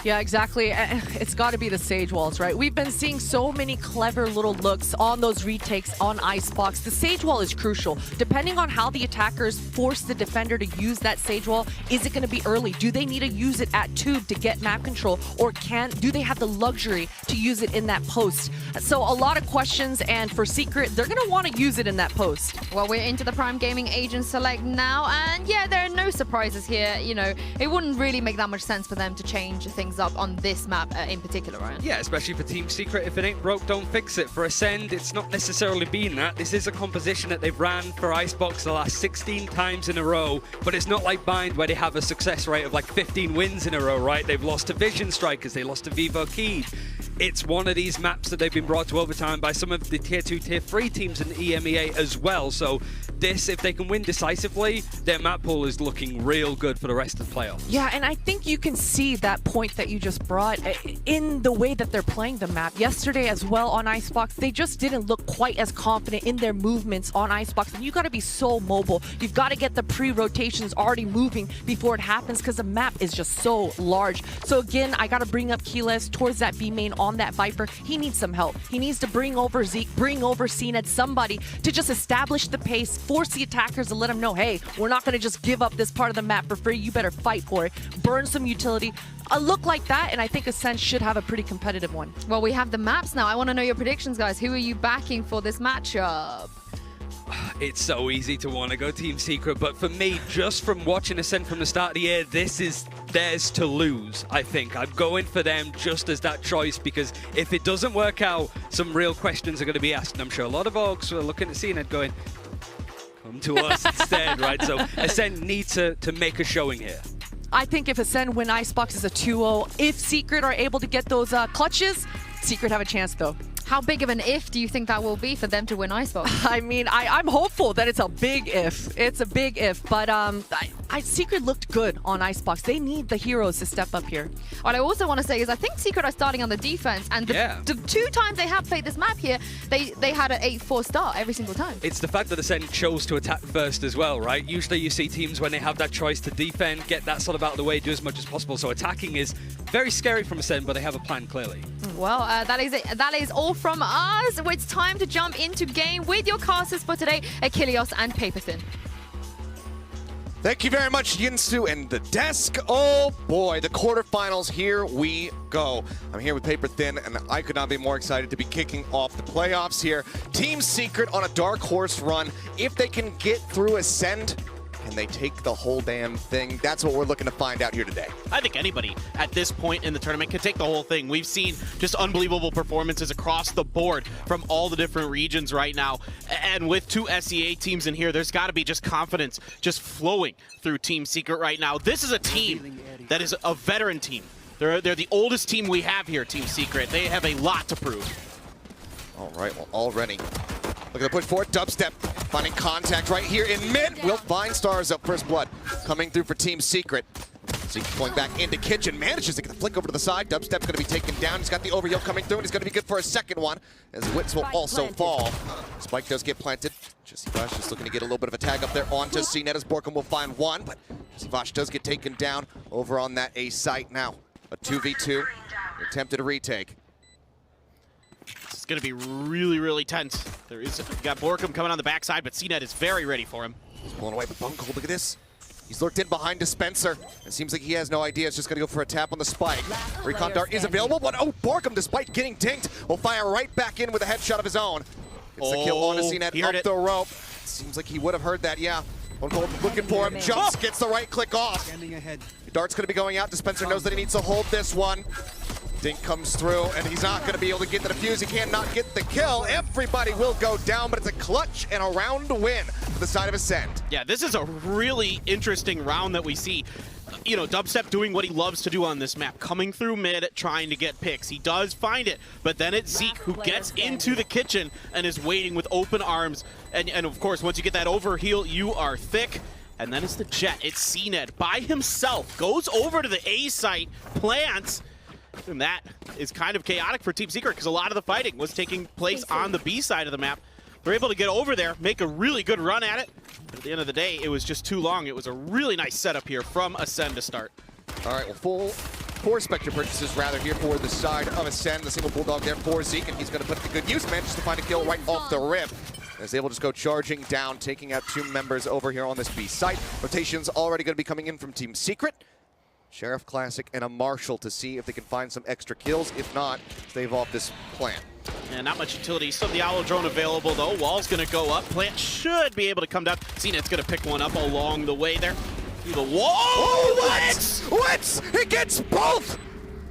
Yeah, exactly. It's got to be the Sage Walls, right? We've been seeing so many clever little looks on those retakes on Icebox. The Sage Wall is crucial. Depending on how the attackers force the defender to use that Sage Wall, is it going to be early? Do they need to use it at tube to get map control? Or do they have the luxury to use it in that post? So a lot of questions, and for Secret, they're going to want to use it in that post. Well, we're into the Prime Gaming Agent Select now, and yeah, there are no surprises here. You know, it wouldn't really make that much sense for them to change things up on this map in particular, Ryan. Yeah, especially for Team Secret. If it ain't broke, don't fix it. For Acend, it's not necessarily been that. This is a composition that they've ran for Icebox the last 16 times in a row, but it's not like Bind where they have a success rate of like 15 wins in a row, right? They've lost to Vision Strikers, they lost to Vivo Keyed. It's one of these maps that they've been brought to overtime by some of the Tier 2, Tier 3 teams in EMEA as well. So this, if they can win decisively, their map pool is looking real good for the rest of the playoffs. Yeah, and I think you can see that point that you just brought in the way that they're playing the map. Yesterday as well on Icebox, they just didn't look quite as confident in their movements on Icebox. And you got to be so mobile. You've got to get the pre-rotations already moving before it happens because the map is just so large. So again, I got to bring up Keyless towards that B main on that Viper. He needs some help. He needs to bring over Zeke, bring over CNED, somebody to just establish the pace, force the attackers to let them know, hey, we're not going to just give up this part of the map for free. You better fight for it. Burn some utility. A look like that, and I think Acend should have a pretty competitive one. Well, we have the maps now. I want to know your predictions, guys. Who are you backing for this matchup? It's so easy to want to go Team Secret, but for me, just from watching Acend from the start of the year, this is theirs to lose, I think. I'm going for them just as that choice, because if it doesn't work out, some real questions are going to be asked. And I'm sure a lot of Orgs are looking at CNED going, come to us instead, right? So Acend need to make a showing here. I think if Acend win Icebox is a 2-0. If Secret are able to get those clutches, Secret have a chance though. How big of an if do you think that will be for them to win Icebox? I mean, I'm hopeful that it's a big if. It's a big if, but Secret looked good on Icebox. They need the heroes to step up here. What I also want to say is I think Secret are starting on the defense, and the 2 times they have played this map here, they had an 8-4 start every single time. It's the fact that Acend chose to attack first as well, right? Usually you see teams when they have that choice to defend, get that sort of out of the way, do as much as possible. So attacking is very scary from Acend, but they have a plan clearly. Well, that is it. That is all from us. It's time to jump into game with your casters for today, Achilles and Paperthin. Thank you very much, Yinsu and the desk. Oh boy, the quarterfinals, here we go. I'm here with Paperthin, and I could not be more excited to be kicking off the playoffs here. Team Secret on a dark horse run. If they can get through Acend, can they take the whole damn thing? That's what we're looking to find out here today. I think anybody at this point in the tournament can take the whole thing. We've seen just unbelievable performances across the board from all the different regions right now. And with 2 SEA teams in here, there's got to be just confidence just flowing through Team Secret right now. This is a team that is a veteran team. They're the oldest team we have here, Team Secret. They have a lot to prove. All right, well, already. Look at the push forward. Dubstep finding contact right here in mid. Will find stars up. First blood coming through for Team Secret. Zeke going back into Kitchen. Manages to get the flick over to the side. Dubstep's going to be taken down. He's got the overheal coming through, and he's going to be good for a second one, as Wits will also fall. Spike does get planted. Jesse Vash just looking to get a little bit of a tag up there onto CNED, as Borkum will find one, but Jesse Vash does get taken down over on that A site now. A 2v2. Attempted a retake. It's going to be really, really tense. You got Borkum coming on the backside, but CNED is very ready for him. He's pulling away with Bungle. Look at this. He's lurked in behind Dispenser. It seems like he has no idea. It's just going to go for a tap on the spike. Recon Dart is available, but oh, Borkum, despite getting dinked, will fire right back in with a headshot of his own. It's the kill on to CNED up the rope. Seems like he would have heard that, yeah. Bungle looking for him. Jumps, gets the right click off. Dart's going to be going out. Dispenser knows that he needs to hold this one. Dink comes through, and he's not going to be able to get the defuse. He cannot get the kill. Everybody will go down, but it's a clutch and a round win for the side of Acend. Yeah, this is a really interesting round that we see. You know, Dubstep doing what he loves to do on this map, coming through mid, trying to get picks. He does find it, but then it's Zeke who gets into the kitchen and is waiting with open arms. And of course, once you get that overheal, you are thick. And then it's the Jet. It's CNED by himself, goes over to the A site, plants, and that is kind of chaotic for Team Secret because a lot of the fighting was taking place on the B side of the map. They're able to get over there, make a really good run at it. But at the end of the day, it was just too long. It was a really nice setup here from Acend to start. All right, well, four Spectre purchases rather here for the side of Acend. The single Bulldog there for Zeke, and he's going to put it to good use. Manages to find a kill right off the rip. Is able to just go charging down, taking out 2 members over here on this B site. Rotation's already going to be coming in from Team Secret. Sheriff Classic and a Marshall to see if they can find some extra kills. If not, stave off this plant. And not much utility. Still the Owl drone available though. Wall's going to go up. Plant should be able to come down. CNED's going to pick one up along the way there. Through the wall. Oh, Wits! He gets both!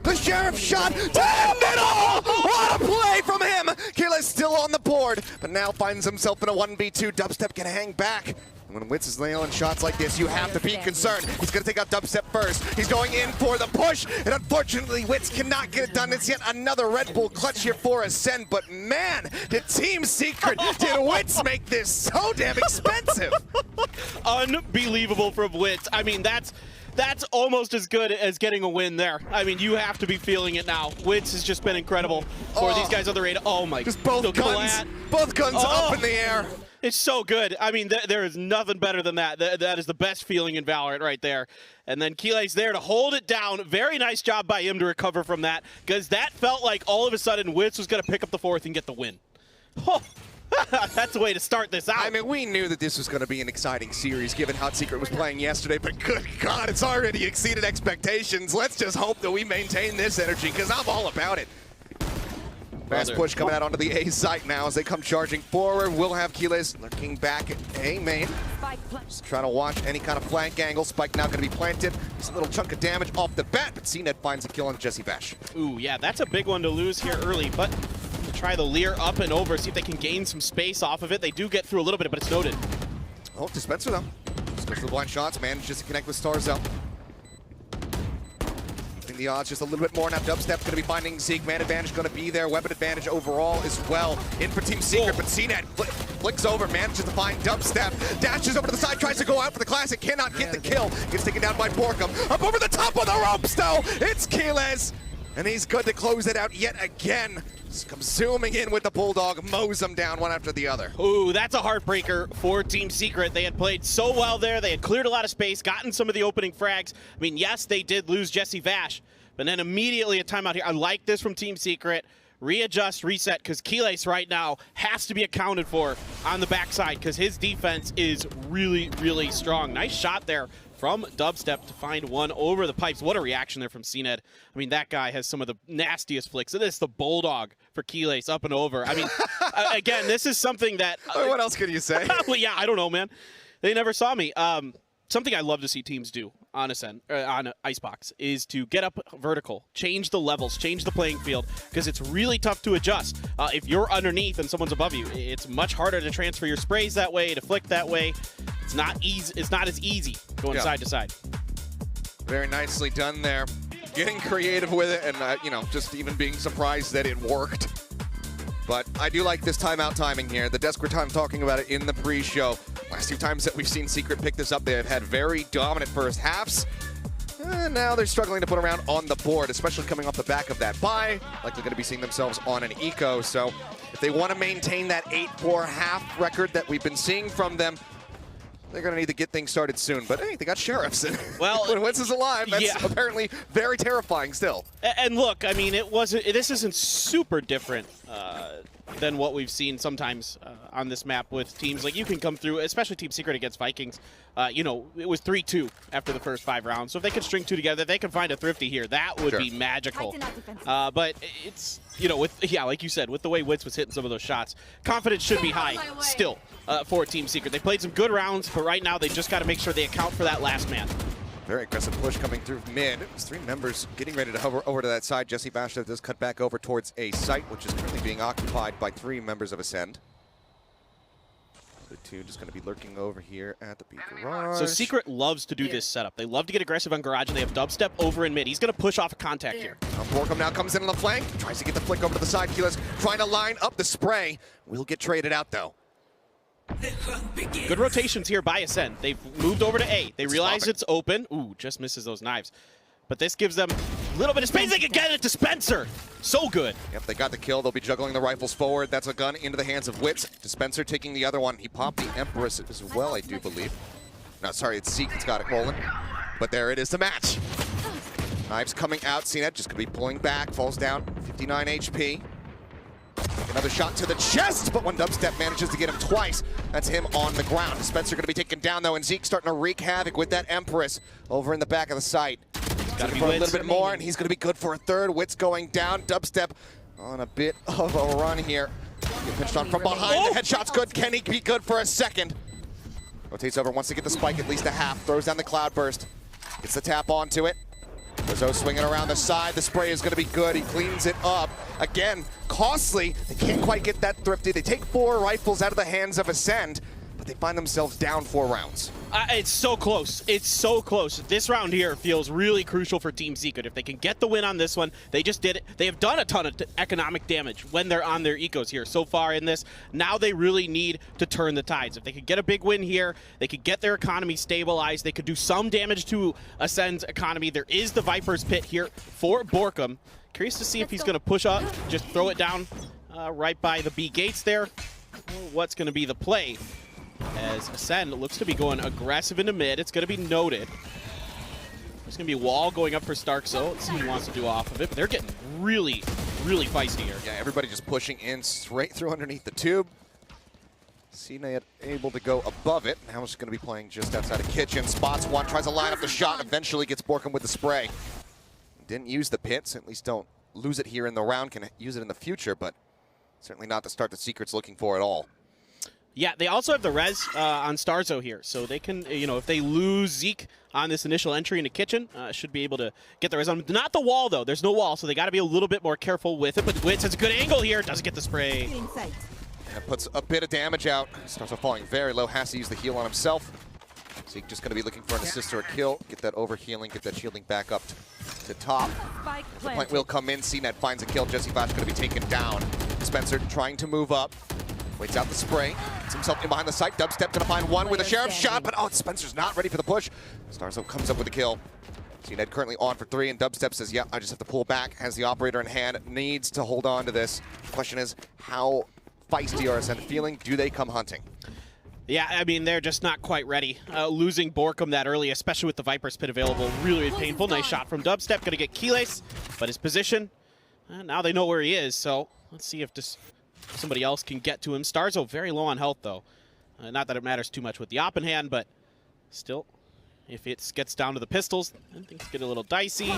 The Sheriff shot to the middle! What a play from him! Kila's still on the board, but now finds himself in a 1v2. Dubstep can hang back. And when Wits is nailing shots like this, you have to be concerned. He's going to take out Dubstep first. He's going in for the push, and unfortunately, Wits cannot get it done. It's yet another Red Bull clutch here for Acend, but man, did Team Secret, did Wits make this so damn expensive? Unbelievable from Wits. I mean, that's almost as good as getting a win there. I mean, you have to be feeling it now. Wits has just been incredible for these guys on the radar. Oh my god. Just both guns up in the air. It's so good. I mean, there is nothing better than that. That is the best feeling in Valorant right there. And then Kile's there to hold it down. Very nice job by him to recover from that, because that felt like all of a sudden Wits was going to pick up the 4th and get the win. Oh. That's the way to start this out. I mean, we knew that this was going to be an exciting series given how Secret was playing yesterday, but good God, it's already exceeded expectations. Let's just hope that we maintain this energy, because I'm all about it. Fast push coming out onto the A site now as they come charging forward. We'll have Keyless lurking back at A main. Just trying to watch any kind of flank angle. Spike now going to be planted. Just a little chunk of damage off the bat, but CNED finds a kill on Jesse Bash. Ooh, yeah, that's a big one to lose here early, but try the Leer up and over, see if they can gain some space off of it. They do get through a little bit, but it's noted. Oh, Dispenser though. Just goes for the blind shots, manages to connect with Starzo. The odds just a little bit more now. Dubstep's going to be finding Zeke. Man advantage going to be there. Weapon advantage overall as well. In for Team Secret, but CNED flicks over, manages to find Dubstep. Dashes over to the side, tries to go out for the classic. Cannot get the kill. Gets taken down by Borkum. Up over the top of the ropes though. It's Keyless. And he's good to close it out yet again. Just comes zooming in with the Bulldog. Mows them down one after the other. Ooh, that's a heartbreaker for Team Secret. They had played so well there. They had cleared a lot of space, gotten some of the opening frags. I mean, yes, they did lose Jesse Vash, but then immediately a timeout here. I like this from Team Secret. Readjust, reset, because Keyless right now has to be accounted for on the backside because his defense is really, really strong. Nice shot there from Dubstep to find one over the pipes. What a reaction there from CNED. I mean, that guy has some of the nastiest flicks. It is the Bulldog for Keyless up and over. I mean, again, this is something that... what else can you say? Well, yeah, I don't know, man. They never saw me. Something I love to see teams do on Acend, on Icebox is to get up vertical, change the levels, change the playing field, because it's really tough to adjust. If you're underneath and someone's above you, it's much harder to transfer your sprays that way, to flick that way. It's not easy. It's not as easy going side to side. Very nicely done there. Getting creative with it, and you know, just even being surprised that it worked. But I do like this timeout timing here. The Desperate Time talking about it in the pre-show. Last 2 times that we've seen Secret pick this up, they have had very dominant first halves. And now they're struggling to put around on the board, especially coming off the back of that bye. Likely going to be seeing themselves on an eco. So if they want to maintain that 8-4 half record that we've been seeing from them, they're going to need to get things started soon. But hey, they got Sheriffs. Well, when Wentz is alive, that's apparently very terrifying still. And look, I mean, this isn't super different than what we've seen sometimes on this map with teams. Like, you can come through, especially Team Secret against Vikings. You know, it was 3-2 after the first 5 rounds. So if they could string 2 together, they can find a Thrifty here. That would be magical. But it's, you know, like you said, with the way Wits was hitting some of those shots, confidence should be high still for Team Secret. They played some good rounds, but right now they just got to make sure they account for that last man. Very aggressive push coming through mid. There's 3 members getting ready to hover over to that side. Jesse Bashlev does cut back over towards a site, which is currently being occupied by 3 members of Acend. The 2 just going to be lurking over here at the B garage. So Secret loves to do this setup. They love to get aggressive on garage, and they have dubstep over in mid. He's going to push off a contact here. Borkum now comes in on the flank, tries to get the flick over to the side. Keyless trying to line up the spray. Will get traded out though. Good rotations here by Acend. They've moved over to A. They realize it's open. Ooh, just misses those knives. But this gives them a little bit of space. They can get it to Spencer. So good. Yep, they got the kill. They'll be juggling the rifles forward. That's a gun into the hands of Wits. Dispenser taking the other one. He popped the Empress as well, I do believe. No, sorry, it's Zeke that's got it rolling. But there it is, the match. Knives coming out. CNET just going to be pulling back. Falls down, 59 HP. Another shot to the chest, but when Dubstep manages to get him twice, that's him on the ground. Spencer going to be taken down, though, and Zeke starting to wreak havoc with that Empress over in the back of the site. Got to be for a little bit more, and he's going to be good for a third. Wits going down. Dubstep on a bit of a run here. Get pinched on from behind. The headshot's good. Can he be good for a second? Rotates over, wants to get the spike at least a half. Throws down the Cloudburst. Gets the tap onto it. Rizzo swinging around the side. The spray is going to be good. He cleans it up. Again, costly. They can't quite get that thrifty. They take 4 rifles out of the hands of Acend, but they find themselves down 4 rounds. It's so close. It's so close. This round here feels really crucial for Team Secret. If they can get the win on this one, they just did it. They have done a ton of economic damage when they're on their ecos here so far in this. Now they really need to turn the tides. If they could get a big win here, they could get their economy stabilized. They could do some damage to Ascend's economy. There is the Viper's Pit here for Borkum. Curious to see if he's going to push up, just throw it down right by the B gates there. What's going to be the play? As Acend looks to be going aggressive into mid. It's going to be noted. There's going to be a wall going up for Starkso. Let's see what he wants to do off of it. But they're getting really, really feisty here. Yeah, everybody just pushing in straight through underneath the tube. CNET able to go above it. Now it's going to be playing just outside of kitchen. Spots one, tries to line up the shot, eventually gets Borkum with the spray. Didn't use the pits, at least don't lose it here in the round. Can use it in the future, but certainly not the start that Secret's looking for at all. Yeah, they also have the res on Starzo here, so they can, if they lose Zeke on this initial entry into kitchen, should be able to get the res on. Not the wall, though. There's no wall, so they got to be a little bit more careful with it. But Wits has a good angle here. Doesn't get the spray. That puts a bit of damage out. Starts off falling very low. Has to use the heal on himself. Zeke just going to be looking for an assist or a kill. Get that overhealing, get that shielding back up to top. The point will come in. CNET finds a kill. Jesse Vash going to be taken down. Spencer trying to move up. Waits out the spray, gets himself in behind the site. Dubstep gonna find one with a Sheriff shot, but Spencer's not ready for the push. Starzo comes up with the kill. CNET currently on for 3, and Dubstep says, yeah, I just have to pull back. Has the operator in hand, needs to hold on to this. The question is, how feisty are Acend feeling? Do they come hunting? Yeah, I mean, they're just not quite ready. Losing Borkum that early, especially with the Viper's Pit available, really, really painful. Nice shot from Dubstep, gonna get Keyless, but his position, now they know where he is, so let's see if this somebody else can get to him. Starzo very low on health, though. Not that it matters too much with the op in hand, but still, if it gets down to the pistols, then things get a little dicey.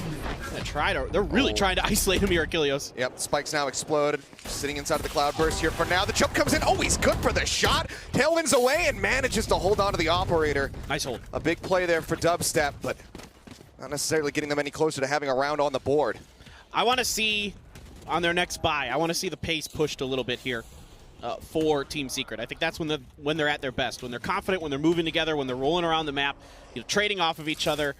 They're really trying to isolate him here, Achilleos. Yep, spikes now exploded. Sitting inside of the Cloudburst here for now. The choke comes in. Oh, he's good for the shot. Tailwinds away and manages to hold on to the operator. Nice hold. A big play there for Dubstep, but not necessarily getting them any closer to having a round on the board. I want to see, on their next buy, I want to see the pace pushed a little bit here for Team Secret. I think that's when they're at their best, when they're confident, when they're moving together, when they're rolling around the map, trading off of each other,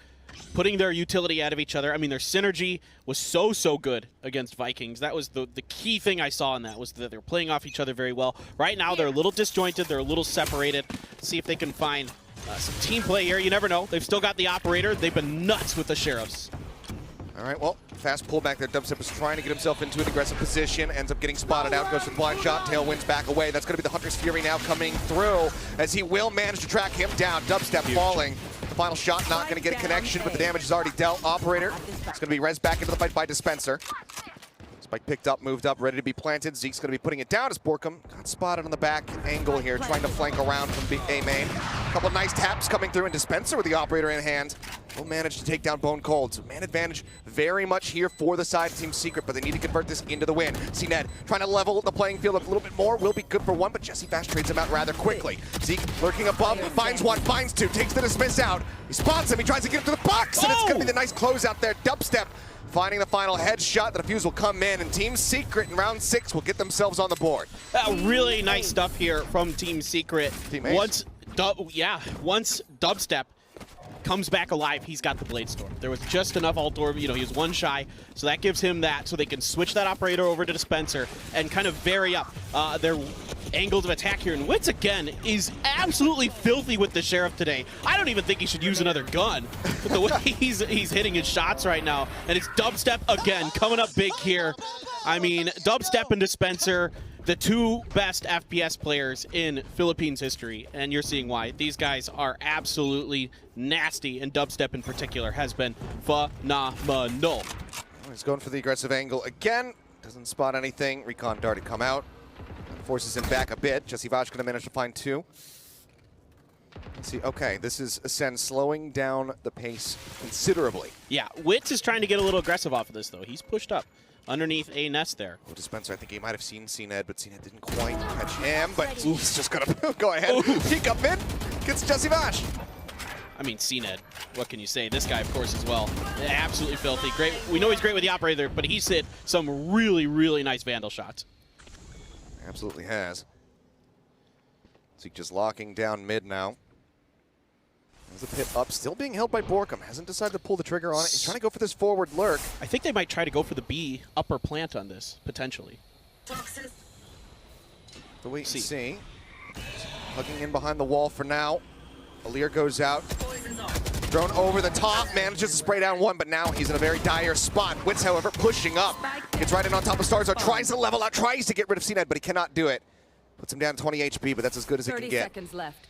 putting their utility out of each other. I mean, their synergy was so good against Vikings. That was the key thing I saw in that, was that they were playing off each other very well. Right now, they're a little disjointed. They're a little separated. Let's see if they can find some team play here. You never know. They've still got the operator. They've been nuts with the Sheriffs. All right, well, fast pullback there. Dubstep was trying to get himself into an aggressive position, ends up getting spotted out, goes for the blind shot, Tailwinds back away. That's going to be the Hunter's Fury now coming through, as he will manage to track him down. Dubstep falling. The final shot not going to get a connection, but the damage is already dealt. Operator, it's going to be res back into the fight by Dispenser. Spike picked up, moved up, ready to be planted. Zeke's going to be putting it down as Borkum got spotted on the back angle here, trying to flank around from A main. A couple of nice taps coming through, and Dispenser with the operator in hand. will manage to take down Bone Cold. So man advantage very much here for the side of Team Secret, but they need to convert this into the win. Acend trying to level the playing field a little bit more. Will be good for one, but Jesse Bash trades him out rather quickly. Zeke lurking above, finds one, finds two, takes the dismiss out. He spots him, he tries to get him to the box, and it's going to be the nice closeout there. Dubstep finding the final headshot. The defuse will come in, and Team Secret in round 6 will get themselves on the board. Really nice stuff here from Team Secret. Once Dubstep comes back alive, he's got the Blade Storm. There was just enough ult orb, he was one shy, so that gives him that, so they can switch that operator over to Dispenser and kind of vary up their angles of attack here. And Witz, again, is absolutely filthy with the Sheriff today. I don't even think he should use another gun with the way he's hitting his shots right now. And it's Dubstep, again, coming up big here. I mean, Dubstep and Dispenser, the two best FPS players in Philippines history, and you're seeing why. These guys are absolutely nasty, and Dubstep in particular has been phenomenal. He's going for the aggressive angle again. Doesn't spot anything. Recon Dart to come out. Forces him back a bit. Jesse Vash going to manage to find two. Let's see. Okay, this is Acend slowing down the pace considerably. Yeah, Witz is trying to get a little aggressive off of this, though. He's pushed up underneath a nest there. Oh, Dispenser, I think he might have seen CNED, but CNED didn't quite catch him. But he's just going to go ahead. Peek up mid. Gets Jesse Vash. I mean, CNED, what can you say? This guy, of course, as well. Absolutely filthy. Great. We know he's great with the operator, but he's hit some really, really nice Vandal shots. Absolutely has. Zeke just locking down mid now. There's the pit up, still being held by Borkum. Hasn't decided to pull the trigger on it. He's trying to go for this forward lurk. I think they might try to go for the B upper plant on this, potentially. The wait and see. Hugging in behind the wall for now. Alir goes out. Drone over the top, manages to spray down one, but now he's in a very dire spot. Witz, however, pushing up. Gets right in on top of Starzo, tries to level out, tries to get rid of CNED, but he cannot do it. Puts him down to 20 HP, but that's as good as it can get. 30 seconds left.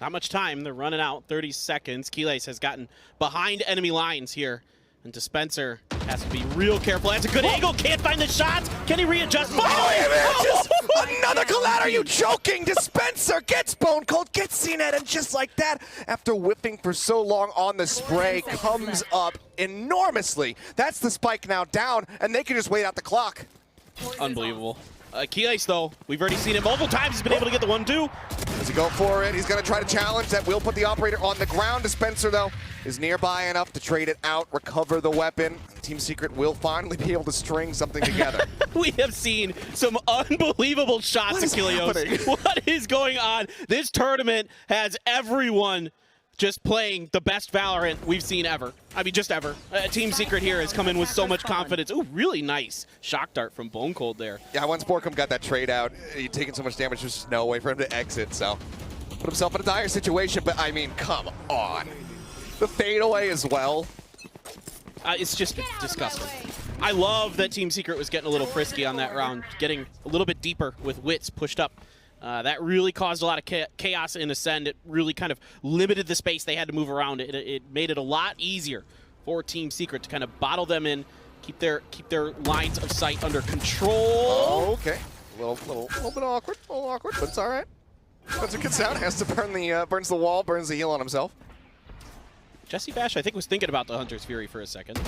Not much time. They're running out. 30 seconds. Keylase has gotten behind enemy lines here. And Dispenser has to be real careful. That's a good angle. Can't find the shots. Can he readjust? Another collide. Are you joking? Dispenser gets Bone Cold, gets CNED, and just like that, after whipping for so long on the spray, comes up enormously. That's the spike now down, and they can just wait out the clock. Unbelievable. Keylase, though, we've already seen him multiple times. He's been able to get the 1-2. Does he go for it? He's going to try to challenge. That will put the operator on the ground. Dispenser, though, is nearby enough to trade it out, recover the weapon. Team Secret will finally be able to string something together. We have seen some unbelievable shots, Achilleos. What is going on? This tournament has everyone just playing the best Valorant we've seen ever. I mean, just ever. Team Secret here has come in with so much confidence. Ooh, really nice shock dart from Bone Cold there. Yeah, once Borkum got that trade out, he'd taken so much damage, there's just no way for him to exit, so put himself in a dire situation, but I mean, come on. The fadeaway as well. It's just disgusting. I love that Team Secret was getting a little frisky on that round, getting a little bit deeper with Witz pushed up. That really caused a lot of chaos in Acend. It really kind of limited the space they had to move around. It made it a lot easier for Team Secret to kind of bottle them in, keep their lines of sight under control. Oh, okay. A little bit awkward, but it's all right. Spencer gets out, has to burn the burns the wall, burns the heal on himself. Jesse Bash, I think, was thinking about the Hunter's Fury for a second.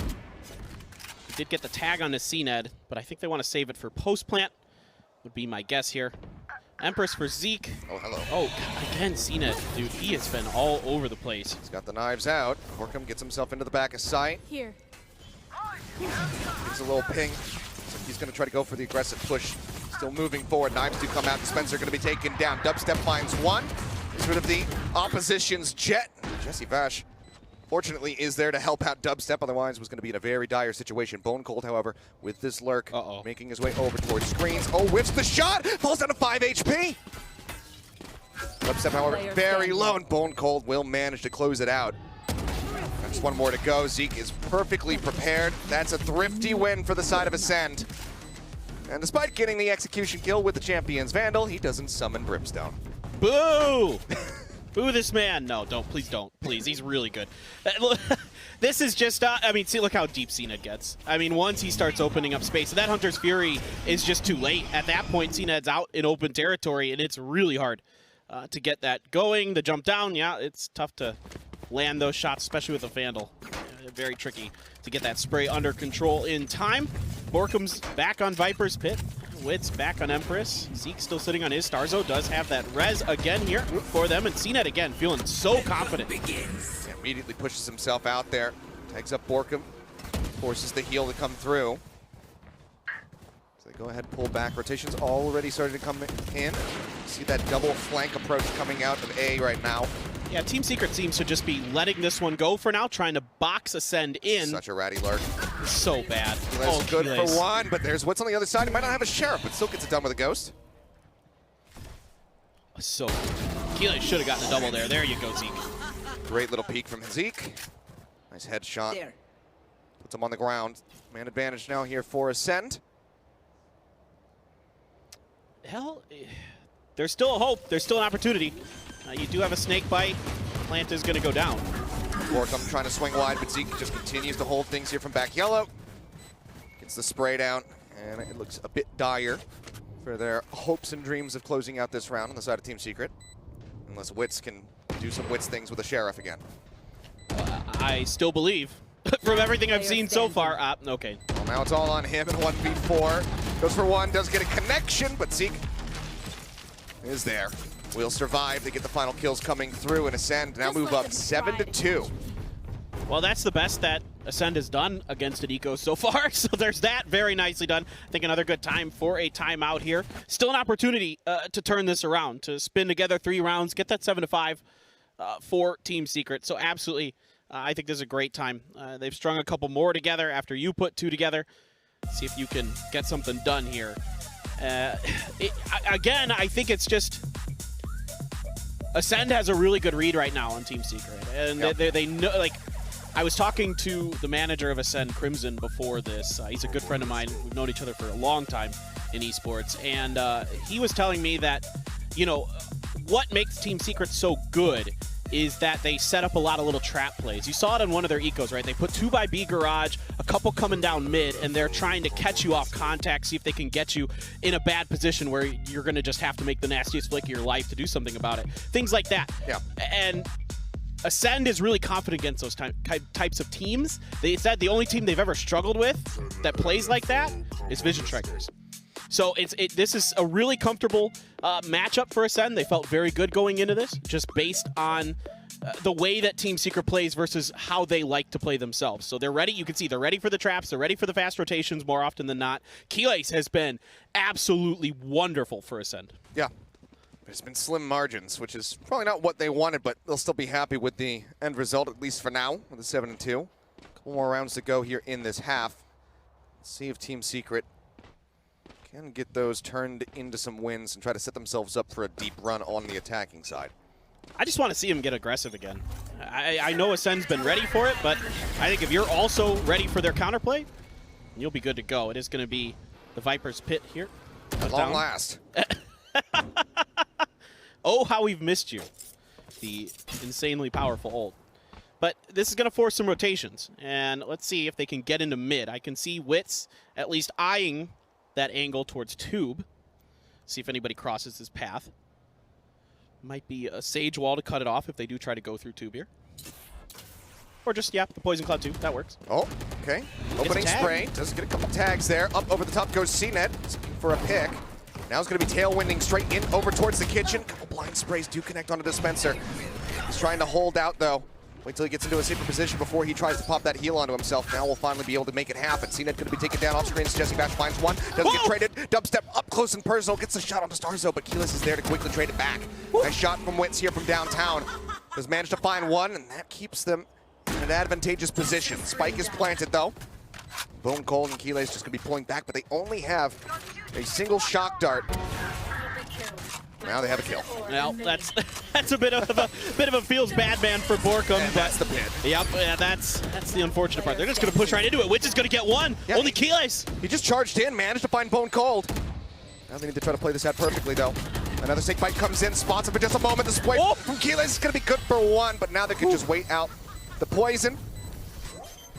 He did get the tag on his CNED, but I think they want to save it for post-plant, would be my guess here. Empress for Zeke. Oh, hello. Oh, again, CNED. Dude, he has been all over the place. He's got the knives out. Borkum gets himself into the back of sight. Here. Gives a little ping. So he's going to try to go for the aggressive push. Still moving forward. Knives do come out. Dispenser going to be taken down. Dubstep finds one. Gets rid of the opposition's jet. Jesse Vash, fortunately, is there to help out Dubstep. Otherwise, was going to be in a very dire situation. Bone Cold, however, with this lurk, making his way over towards screens. Oh, whiffs the shot! Falls down to 5 HP! Dubstep, however, very low, and Bone Cold will manage to close it out. Just one more to go. Zeke is perfectly prepared. That's a thrifty win for the side of Acend. And despite getting the execution kill with the Champions Vandal, he doesn't summon Brimstone. Boo! Boo this man. No, don't. Please don't. Please. He's really good. This is just, I mean, see, look how deep CNED gets. I mean, once he starts opening up space, that Hunter's Fury is just too late. At that point, CNED's out in open territory, and it's really hard to get that going. The jump down, yeah, it's tough to land those shots, especially with a Vandal. Very tricky to get that spray under control in time. Borkum's back on Viper's Pit. Wits back on Empress. Zeke still sitting on his. Starzo does have that res again here for them. And CNET again feeling so confident. Immediately pushes himself out there. Tags up Borkum. Forces the heal to come through. So they go ahead, pull back. Rotation's already started to come in. See that double flank approach coming out of A right now. Yeah, Team Secret seems to just be letting this one go for now, trying to box Acend in. Such a ratty lurk. So bad. That's good for one, but there's Wits on the other side. He might not have a Sheriff, but still gets it done with a Ghost. So Keeley should have gotten a double there. There you go, Zeke. Great little peek from Zeke. Nice headshot. Puts him on the ground. Man advantage now here for Acend. Hell, there's still a hope. There's still an opportunity. You do have a snake bite. Plant is going to go down. Borkum trying to swing wide, but Zeke just continues to hold things here from back yellow. Gets the spray down, and it looks a bit dire for their hopes and dreams of closing out this round on the side of Team Secret. Unless Wits can do some Wits things with the Sheriff again. I still believe, from everything I've seen so far. Okay. Well, now it's all on him in 1v4. Goes for one, does get a connection, but Zeke is there. Will survive. They get the final kills coming through, and Acend now move up 7-2. Well, that's the best that Acend has done against an eco so far. So there's that. Very nicely done. I think another good time for a timeout here. Still an opportunity to turn this around, to spin together 3 rounds, get that 7-5 for Team Secret. So absolutely, I think this is a great time. They've strung a couple more together after you put 2 together. See if you can get something done here. Again, I think it's just Acend has a really good read right now on Team Secret, and they know. Like, I was talking to the manager of Acend, Crimson, before this. He's a good friend of mine. We've known each other for a long time in esports, and he was telling me that, you know, what makes Team Secret so good is that they set up a lot of little trap plays. You saw it on one of their ecos, right? They put 2 by B garage, a couple coming down mid, and they're trying to catch you off contact, see if they can get you in a bad position where you're going to just have to make the nastiest flick of your life to do something about it. Things like that. Yeah. And Acend is really confident against those types of teams. They said the only team they've ever struggled with that plays like that is Vision Strikers. So this is a really comfortable matchup for Acend. They felt very good going into this, just based on the way that Team Secret plays versus how they like to play themselves. So they're ready. You can see they're ready for the traps. They're ready for the fast rotations more often than not. Keylase has been absolutely wonderful for Acend. Yeah. There's been slim margins, which is probably not what they wanted, but they'll still be happy with the end result, at least for now, with a 7-2. A couple more rounds to go here in this half. Let's see if Team Secret can get those turned into some wins and try to set themselves up for a deep run on the attacking side. I just want to see him get aggressive again. I know Ascend's been ready for it, but I think if you're also ready for their counterplay, you'll be good to go. It is going to be the Viper's Pit here. At long last. Oh, how we've missed you. The insanely powerful ult. But this is going to force some rotations, and let's see if they can get into mid. I can see Wits at least eyeing that angle towards Tube. See if anybody crosses his path. Might be a Sage Wall to cut it off if they do try to go through Tube here. Or just, yeah, the Poison Cloud Tube. That works. Oh, okay. Opening spray. Does get a couple tags there. Up over the top goes CNET for a pick. Now it's going to be tailwinding straight in over towards the kitchen. Couple blind sprays do connect on a dispenser. He's trying to hold out, though. Wait till he gets into a safer position before he tries to pop that heal onto himself. Now we'll finally be able to make it happen. CNET going to be taken down off screen. Jesse Bash finds one. Doesn't get traded. Dubstep up close and personal. Gets the shot onto Starzo, but Keyless is there to quickly trade it back. Nice shot from Wits here from downtown. Has managed to find one, and that keeps them in an advantageous position. Spike is planted, though. Bone Cold and Keyless just going to be pulling back, but they only have a single shock dart. Now they have a kill. Well, that's a bit of a feels bad man for Borkum. And that's the pit. Yep, yeah, that's the unfortunate part. They're just gonna push right into it. Witch is gonna get one. Yeah, only Keyless. He just charged in, managed to find Bone Cold. Now they need to try to play this out perfectly, though. Another snake bite comes in, spots him for just a moment. The spray from Keyless is gonna be good for one, but now they can just wait out the poison.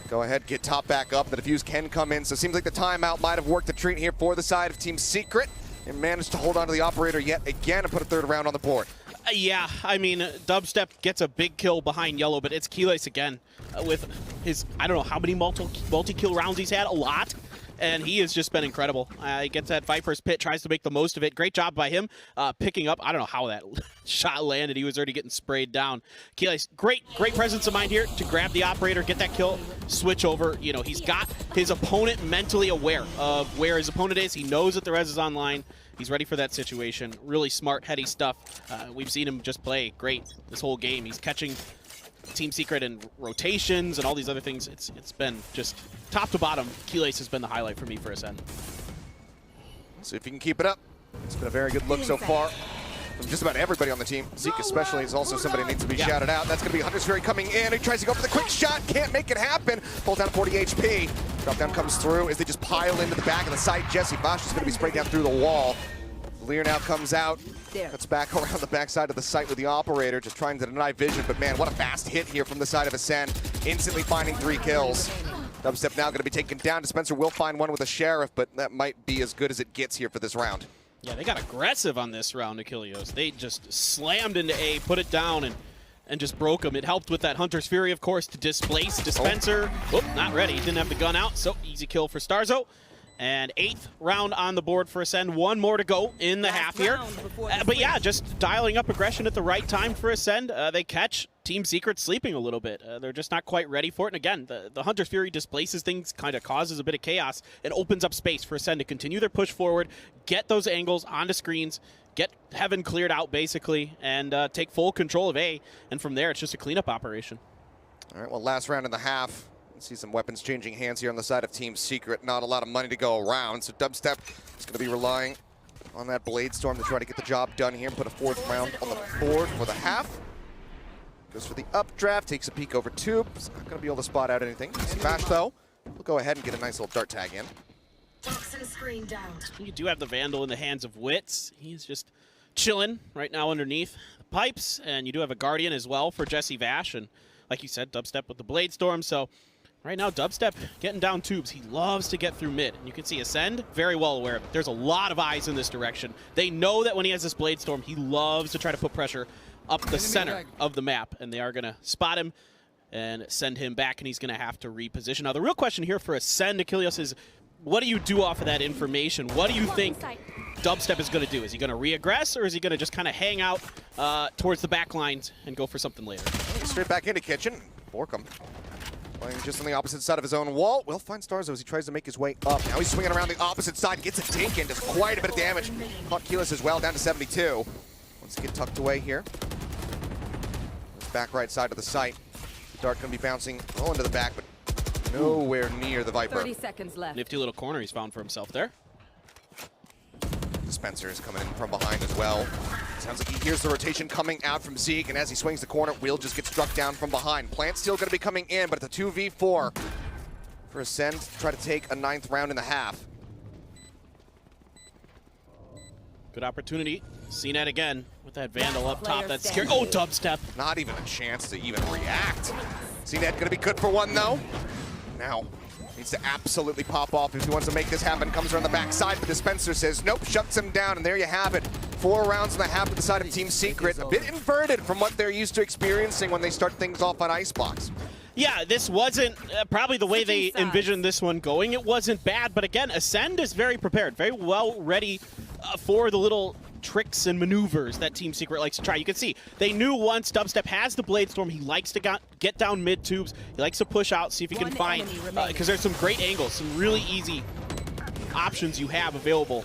Go ahead, get top back up. The defuse can come in, so it seems like the timeout might have worked a treat here for the side of Team Secret. And managed to hold on to the operator yet again and put a third round on the board. Yeah, I mean, Dubstep gets a big kill behind Yellow, but it's Keyless again with his, I don't know how many multi-kill rounds he's had, a lot. And he has just been incredible. He gets that Viper's Pit, tries to make the most of it. Great job by him picking up. I don't know how that shot landed. He was already getting sprayed down. Keyless, great presence of mind here to grab the operator, get that kill, switch over. You know, he's got his opponent mentally aware of where his opponent is. He knows that the res is online. He's ready for that situation. Really smart, heady stuff. We've seen him just play great this whole game. He's catching Team Secret and rotations and all these other things. It's been just top to bottom. Keyless has been the highlight for me for Acend. See if he can keep it up. It's been a very good look so far from just about everybody on the team. Zeke especially is also somebody who needs to be shouted out. That's going to be Hunter's Fury coming in. He tries to go for the quick shot. Can't make it happen. Pulls down 40 HP. Drop down comes through as they just pile into the back of the site. Jesse Bosch is going to be sprayed down through the wall. Lear now comes out. Cuts back around the backside of the site with the operator, just trying to deny vision. But man, what a fast hit here from the side of Acend. Instantly finding 3 kills. Dubstep now going to be taken down. Dispenser will find one with a Sheriff, but that might be as good as it gets here for this round. Yeah, they got aggressive on this round, Achilleos. They just slammed into A, put it down, and just broke them. It helped with that Hunter's Fury, of course, to displace Dispenser. Oh, not ready. Didn't have the gun out, so easy kill for Starzo. And 8th round on the board for Acend. 1 more to go in the half here. But yeah, just dialing up aggression at the right time for Acend. They catch Team Secret sleeping a little bit. They're just not quite ready for it. And again, the Hunter's Fury displaces things, kind of causes a bit of chaos. It opens up space for Acend to continue their push forward, get those angles onto screens, get Heaven cleared out basically, and take full control of A. And from there, it's just a cleanup operation. All right, well, last round in the half. See some weapons changing hands here on the side of Team Secret. Not a lot of money to go around, so Dubstep is going to be relying on that Blade Storm to try to get the job done here and put a 4th round on the board for the half. Goes for the updraft, takes a peek over tube. He's not going to be able to spot out anything. Bash, though, will go ahead and get a nice little dart tag in. You do have the Vandal in the hands of Wits. He's just chilling right now underneath the pipes, and you do have a Guardian as well for Jesse Vash, and like you said, Dubstep with the Blade Storm, so right now, Dubstep getting down tubes. He loves to get through mid. And you can see Acend, very well aware of it. There's a lot of eyes in this direction. They know that when he has this Blade Storm, he loves to try to put pressure up the center of the map. And they are going to spot him and send him back, and he's going to have to reposition. Now, the real question here for Acend, Achilleos, is what do you do off of that information? What do you think Dubstep is going to do? Is he going to re-aggress, or is he going to just kind of hang out towards the back lines and go for something later? Straight back into Kitchen. Borkum playing just on the opposite side of his own wall. Will find Starzo as he tries to make his way up. Now he's swinging around the opposite side, gets a dink in, does quite a bit of damage. Caught Keyless as well, down to 72. Wants to get tucked away here. Back right side of the site. Dart going to be bouncing well into the back, but nowhere near the Viper. 30 seconds left. Nifty little corner he's found for himself there. Dispenser is coming in from behind as well. Sounds like he hears the rotation coming out from Zeke, and as he swings the corner, Will just gets struck down from behind. Plant's still going to be coming in, but it's a 2v4 for Acend to try to take a 9th round in the half. Good opportunity. CNET again with that Vandal up top. That's scary. Oh, Dubstep. Not even a chance to even react. CNET going to be good for 1, though. Now, needs to absolutely pop off if he wants to make this happen. Comes around the backside, but Dispenser says nope, shuts him down, and there you have it. 4 rounds in the half to the side of Team Secret. A bit inverted from what they're used to experiencing when they start things off on Icebox. Yeah, this wasn't probably the way they envisioned this one going. It wasn't bad, but again, Acend is very prepared, very well ready for the little tricks and maneuvers that Team Secret likes to try. You can see they knew once Dubstep has the Blade Storm, he likes to get down mid tubes. He likes to push out, see if he can find, because there's some great angles, some really easy options you have available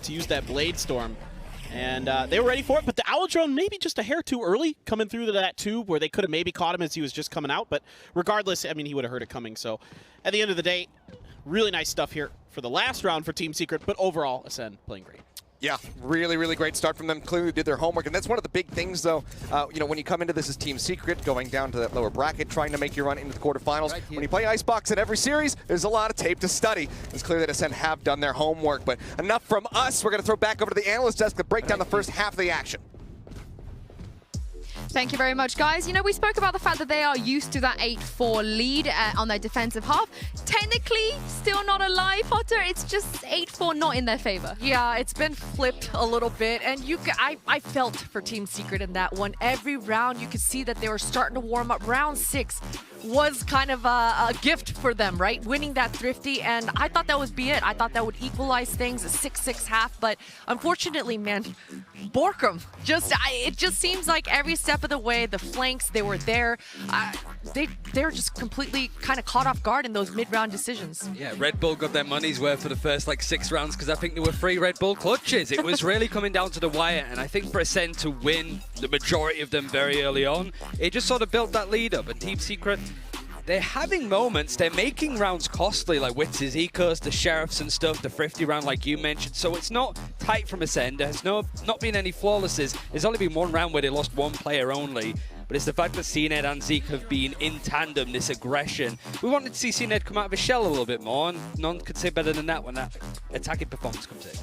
to use that Blade Storm. And they were ready for it, but the Owl Drone maybe just a hair too early coming through to that tube where they could have maybe caught him as he was just coming out. But regardless, I mean, he would have heard it coming. So at the end of the day, really nice stuff here for the last round for Team Secret, but overall, Acend playing great. Yeah, really, really great start from them. Clearly did their homework, and that's one of the big things, though. You know, when you come into this as Team Secret, going down to that lower bracket, trying to make your run into the quarterfinals. When you play Icebox in every series, there's a lot of tape to study. It's clear that Acend have done their homework, but enough from us. We're going to throw back over to the analyst desk to break down the first half of the action. Thank you very much, guys. You know, we spoke about the fact that they are used to that 8-4 lead on their defensive half. Technically, still not a lie, Potter. It's just 8-4 not in their favor. Yeah, it's been flipped a little bit, and I felt for Team Secret in that one. Every round, you could see that they were starting to warm up. Round 6 was kind of a gift for them, right? Winning that Thrifty, and I thought that would be it. I thought that would equalize things, a 6-6 half, but unfortunately, man, Borkum, it just seems like every step of the way, the flanks, they were there. They're just completely kind of caught off guard in those mid-round decisions. Yeah, Red Bull got their money's worth for the first like 6 rounds because I think there were 3 Red Bull clutches. It was really coming down to the wire, and I think for Acend to win the majority of them very early on, it just sort of built that lead up. And Team Secret, they're having moments, they're making rounds costly, like Witz's Ecos, the Sheriffs and stuff, the Thrifty round like you mentioned. So it's not tight from Acend. There's not been any flawlesses. There's only been 1 round where they lost 1 player only. But it's the fact that CNED and Zeke have been in tandem, this aggression. We wanted to see CNED come out of his shell a little bit more, and none could say better than that when that attacking performance comes in.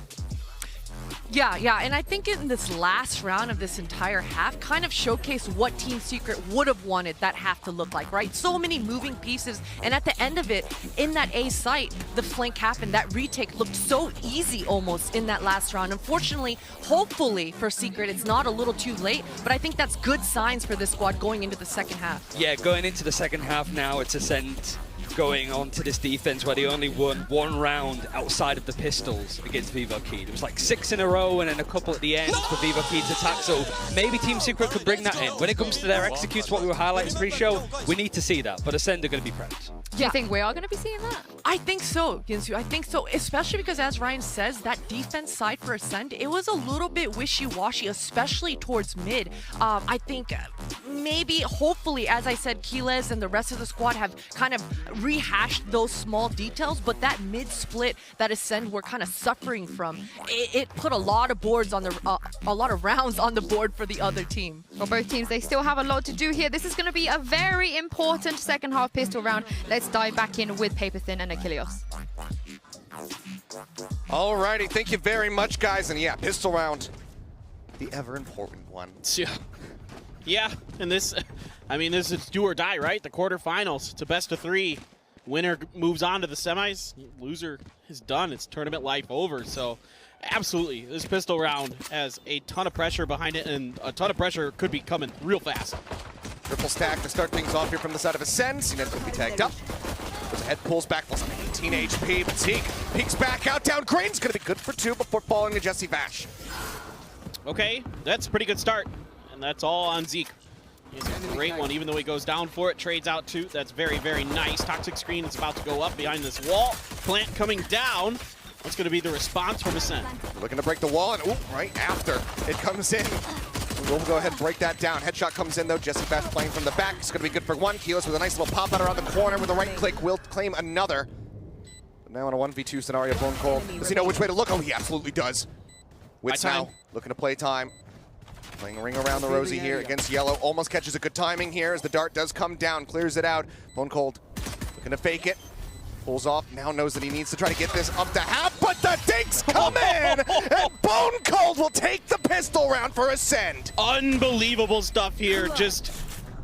Yeah, and I think in this last round of this entire half kind of showcased what Team Secret would have wanted that half to look like, right? So many moving pieces, and at the end of it, in that A site, the flank happened. That retake looked so easy almost in that last round. Unfortunately, hopefully for Secret, it's not a little too late, but I think that's good signs for this squad going into the second half. Yeah, going into the second half now, it's Acend going on to this defense where they only won 1 round outside of the pistols against VCT. It was like 6 in a row and then a couple at the end for VCT's attack. So maybe Team Secret could bring that in. When it comes to their executes, what we were highlighting pre-show, we need to see that. But Acend are going to be prepped. Do you think we are going to be seeing that? I think so, Ginsu. I think so, especially because, as Ryan says, that defense side for Acend, it was a little bit wishy-washy, especially towards mid. I think maybe, hopefully, as I said, Keyless and the rest of the squad have kind of rehashed those small details, but that mid-split that Acend were kind of suffering from, it put a lot of boards on the, a lot of rounds on the board for the other team. Well, both teams, they still have a lot to do here. This is going to be a very important second half pistol round. Let's dive back in with Paperthin and Achilles. Alrighty, thank you very much, guys. And yeah, pistol round, the ever important one. Yeah, and this, I mean, this is do or die, right? The quarterfinals. It's a best of 3. Winner moves on to the semis. Loser is done. It's tournament life over. So absolutely, this pistol round has a ton of pressure behind it, and a ton of pressure could be coming real fast. Triple stack to start things off here from the side of Acend. CNED could be tagged up. Goes ahead, pulls back, plus 18 HP, but Zeke peeks back out, down Green's gonna be good for 2 before falling to Jesse Vash. Okay, that's a pretty good start, and that's all on Zeke. He's a great one, even though he goes down for it, trades out 2. That's very, very nice. Toxic screen is about to go up behind this wall. Plant coming down. What's gonna be the response from Acend? Looking to break the wall, and right after it comes in. We'll go ahead and break that down. Headshot comes in though. Jesse Vash playing from the back. It's going to be good for 1. Keyless with a nice little pop out around the corner with a right click. Will claim another. But now in a 1v2 scenario, Bone Cold. Does he know which way to look? Oh, he absolutely does. Wits now looking to play time. Playing a ring around the Rosie here against Yellow. Almost catches a good timing here as the dart does come down. Clears it out. Bone Cold looking to fake it. Pulls off, now knows that he needs to try to get this up to half, but the dinks come in! And Bone Cold will take the pistol round for Acend. Unbelievable stuff here. Just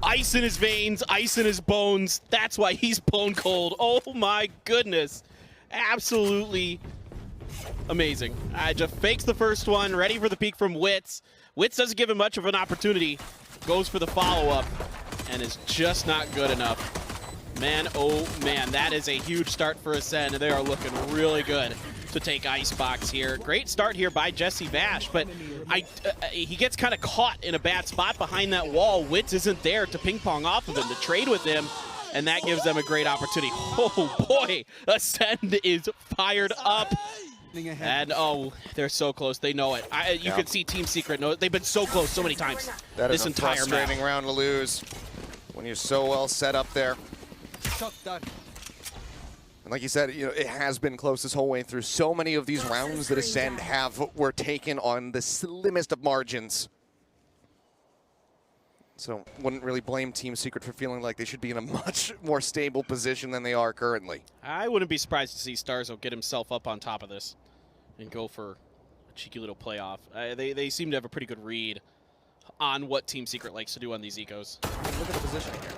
ice in his veins, ice in his bones. That's why he's Bone Cold. Oh my goodness. Absolutely amazing. Just fakes the first one, ready for the peek from Wits. Wits doesn't give him much of an opportunity. Goes for the follow-up, and is just not good enough. Man, oh man, that is a huge start for Acend, and they are looking really good to take Icebox here. Great start here by Jesse Vash, but he gets kind of caught in a bad spot behind that wall. Wits isn't there to ping pong off of him, to trade with him, and that gives them a great opportunity. Oh boy, Acend is fired up. And oh, they're so close. They know it. You can see Team Secret know it. They've been so close so many times. That is this a entire frustrating map. round to lose when you're so well set up there. And like you said, you know, it has been close this whole way through. So many of these rounds that Acend were taken on the slimmest of margins. So wouldn't really blame Team Secret for feeling like they should be in a much more stable position than they are currently. I wouldn't be surprised to see Starzo get himself up on top of this and go for a cheeky little playoff. They seem to have a pretty good read on what Team Secret likes to do on these ecos. Look at the positioning here.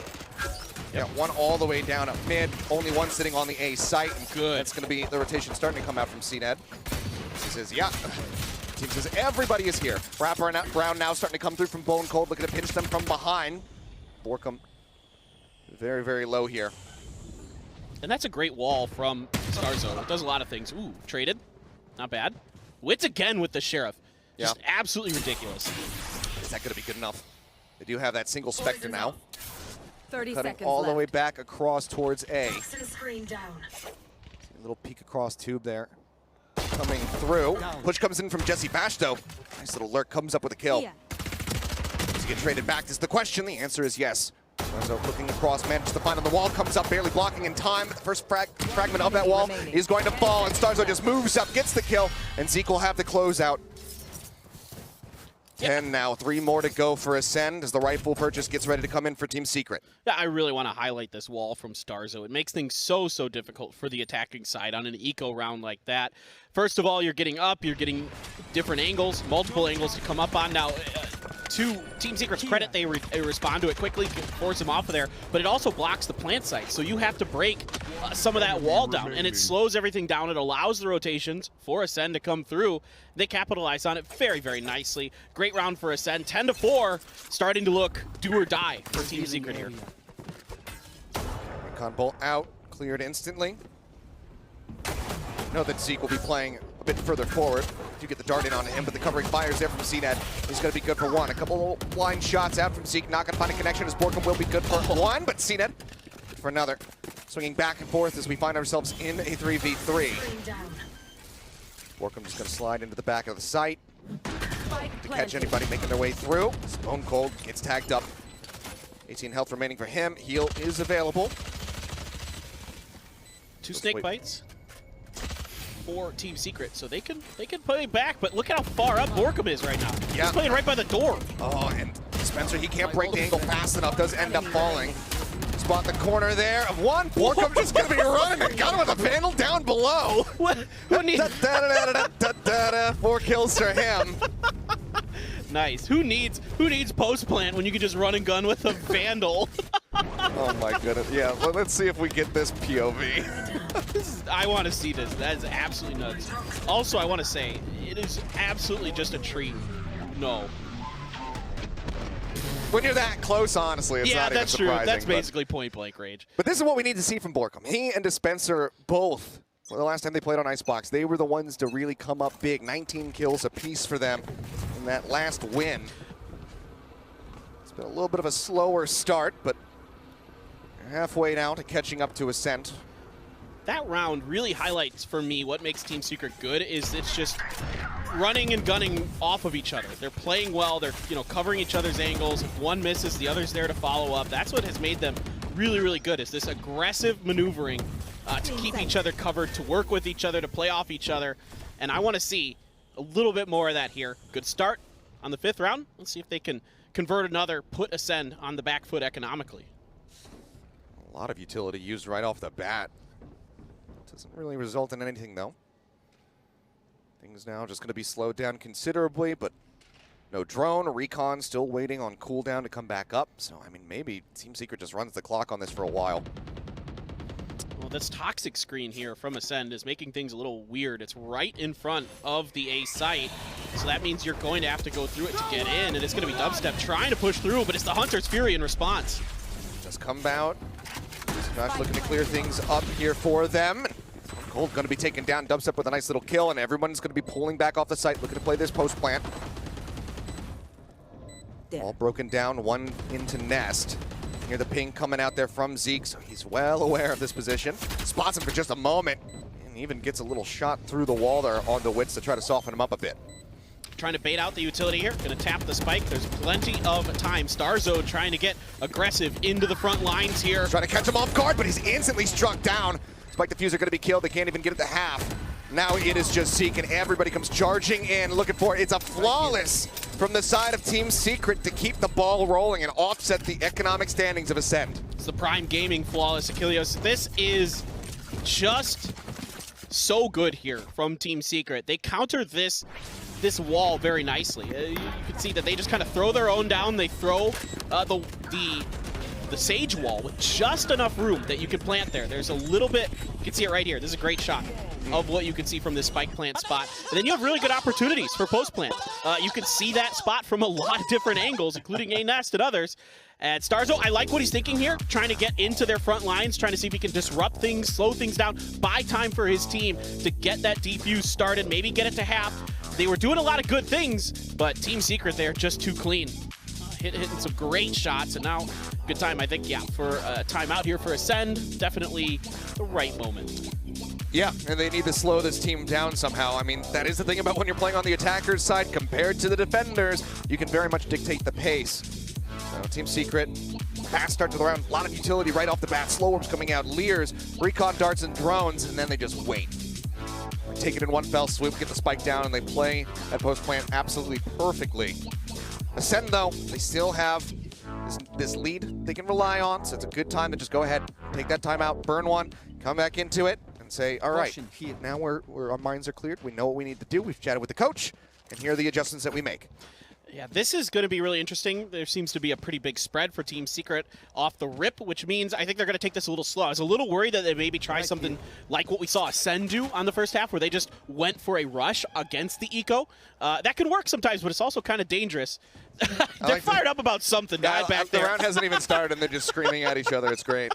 Yeah, one all the way down up mid, only one sitting on the A site. Good. That's going to be the rotation starting to come out from CNED. He says, yeah. Team says everybody is here. Brown now starting to come through from Bone Cold, looking to pinch them from behind. Borkum very, very low here. And that's a great wall from Starzo. It does a lot of things. Ooh, traded. Not bad. Wits again with the Sheriff. Just absolutely ridiculous. Is that going to be good enough? They do have that single Spectre now. 30 Cutting seconds all left. the way back across towards A. Screen down. A little peek across tube there. Coming through. Push comes in from Jesse Bash, though. Nice little lurk, comes up with a kill. Does he get traded back is the question. The answer is yes. So looking across, manages to find on the wall, comes up, barely blocking in time. But the first fragment of that wall is going to fall, and Starzo just moves up, gets the kill, and Zeke will have the closeout. 10 now, 3 more to go for Acend as the rifle purchase gets ready to come in for Team Secret. Yeah, I really want to highlight this wall from Starzo. It makes things so difficult for the attacking side on an eco round like that. First of all, you're getting up, you're getting different angles, multiple angles to come up on. Now, to Team Secret's credit, they respond to it quickly, force them off of there, but it also blocks the plant site, so you have to break some of that wall down, and it slows everything down. It allows the rotations for Acend to come through. They capitalize on it very, very nicely. Great round for Acend. 10-4, starting to look do or die for Team Secret here. Recon bolt out, cleared instantly. Know that Zeke will be playing a bit further forward. You get the dart in on him, but the covering fires there from CNED. He's going to be good for one. A couple of blind shots out from Zeke. Not going to find a connection as Borkum will be good for one, but CNED for another. Swinging back and forth as we find ourselves in a 3v3. Borkum just going to slide into the back of the site to catch anybody making their way through. Bone Cold gets tagged up. 18 health remaining for him. Heal is available. 2 snake bites for Team Secret, so they can play back, but look how far up Borkum is right now. He's playing right by the door. Oh, and Spencer, he can't break the angle fast enough, does end up falling. Spot the corner there of one. Borkum just gonna be running and got him with a vandal down below. Who needs 4 kills for him. Nice. Who needs post plant when you can just run and gun with a vandal? Oh my goodness. Yeah, well, let's see if we get this POV. I want to see this. That is absolutely nuts. Also, I want to say, it is absolutely just a treat. No. When you're that close, honestly, it's not even surprising. Yeah, that's true. That's basically point blank rage. But this is what we need to see from Borkum. He and Dispenser both, well, the last time they played on Icebox, they were the ones to really come up big. 19 kills apiece for them in that last win. It's been a little bit of a slower start, but halfway now to catching up to Acend. That round really highlights for me what makes Team Secret good is it's just running and gunning off of each other. They're playing well, they're covering each other's angles. If one misses, the other's there to follow up. That's what has made them really, really good, is this aggressive maneuvering to keep each other covered, to work with each other, to play off each other. And I want to see a little bit more of that here. Good start on the 5th round. Let's see if they can convert another, put Acend on the back foot economically. A lot of utility used right off the bat. Doesn't really result in anything, though. Things now just going to be slowed down considerably, but no drone. Recon still waiting on cooldown to come back up. So, I mean, maybe Team Secret just runs the clock on this for a while. Well, this toxic screen here from Acend is making things a little weird. It's right in front of the A site, so that means you're going to have to go through it to get in, and it's going to be Dubstep trying to push through, but it's the Hunter's Fury in response. Just come out. Smash looking to clear things up here for them. Cold going to be taken down. Dubstep with a nice little kill, and everyone's going to be pulling back off the site, looking to play this post plant. All broken down, one into nest. Hear the ping coming out there from Zeke, so he's well aware of this position. Spots him for just a moment, and even gets a little shot through the wall there on the Wits to try to soften him up a bit. Trying to bait out the utility here. Going to tap the spike. There's plenty of time. Starzo trying to get aggressive into the front lines here. Trying to catch him off guard, but he's instantly struck down. Spike diffuser going to be killed. They can't even get it to half. Now it is just Zeke, and everybody comes charging in, looking for it. It's a flawless from the side of Team Secret to keep the ball rolling and offset the economic standings of Acend. It's the Prime Gaming flawless Achilles. This is just so good here from Team Secret. They counter this this wall very nicely. You can see that they just kind of throw their own down. They throw the Sage wall with just enough room that you can plant there. There's a little bit, you can see it right here. This is a great shot of what you can see from this spike plant spot. And then you have really good opportunities for post plant. You can see that spot from a lot of different angles, including a nest and others. And Starzo, I like what he's thinking here, trying to get into their front lines, trying to see if he can disrupt things, slow things down, buy time for his team to get that defuse started, maybe get it to half. They were doing a lot of good things, but Team Secret there just too clean. Hitting some great shots, and now good time, I think, yeah, for a timeout here for Acend. Definitely the right moment. Yeah, and they need to slow this team down somehow. I mean, that is the thing about when you're playing on the attacker's side compared to the defenders. You can very much dictate the pace. So Team Secret, fast start to the round, a lot of utility right off the bat. Slow orbs coming out, Leers, recon darts and drones, and then they just wait. Take it in one fell swoop, get the spike down, and they play that post plant absolutely perfectly. Acend, though, they still have this lead they can rely on, so it's a good time to just go ahead, take that time out, burn one, come back into it, and say, all right, now our minds are cleared. We know what we need to do. We've chatted with the coach, and here are the adjustments that we make. Yeah, this is going to be really interesting. There seems to be a pretty big spread for Team Secret off the rip, which means I think they're going to take this a little slow. I was a little worried that they maybe try something like what we saw Acend do on the first half, where they just went for a rush against the eco. That can work sometimes, but it's also kind of dangerous. They're fired up about something back there. The round hasn't even started, and they're just screaming at each other. It's great.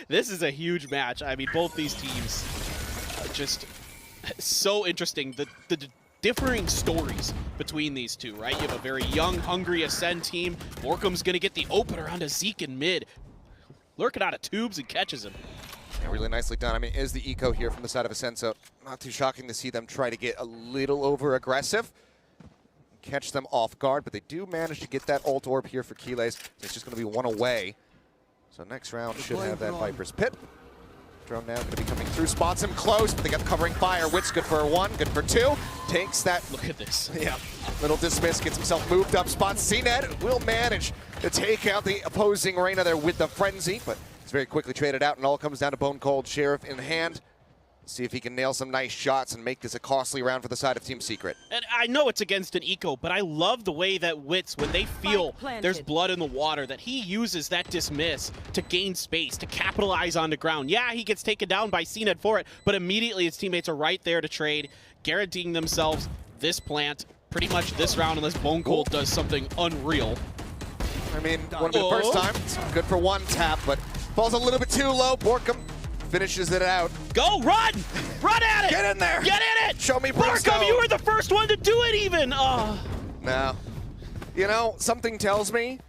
This is a huge match. I mean, both these teams are just so interesting. The differing stories between these two, right? You have a very young, hungry Acend team. Morcom's going to get the opener onto Zeke in mid. Lurking out of tubes and catches him. Yeah, really nicely done. I mean, is the eco here from the side of Acend, so not too shocking to see them try to get a little over-aggressive. Catch them off guard, but they do manage to get that ult orb here for Keelays. So it's just going to be one away. So next round should have that Viper's Pit. Drone now going to be coming through, spots him close, but they got covering fire. Wit's good for one, good for two. Takes that. Look at this. Yeah, little dismiss, gets himself moved up. Spots CNED, will manage to take out the opposing Reyna there with the Frenzy, but it's very quickly traded out, and all comes down to Bone Cold. Sheriff in hand. See if he can nail some nice shots and make this a costly round for the side of Team Secret. And I know it's against an eco, but I love the way that Wits, when they feel there's blood in the water, that he uses that dismiss to gain space, to capitalize on the ground. Yeah, he gets taken down by CNED for it, but immediately his teammates are right there to trade, guaranteeing themselves this plant pretty much this round unless Bone Cold does something unreal. I mean, wouldn't be the first time. It's good for one tap, but falls a little bit too low. Borkum finishes it out. Go, run! Run at it! Get in there! Get in it! Show me Brimstone! Borkum, you were the first one to do it even! Oh. No. You know, something tells me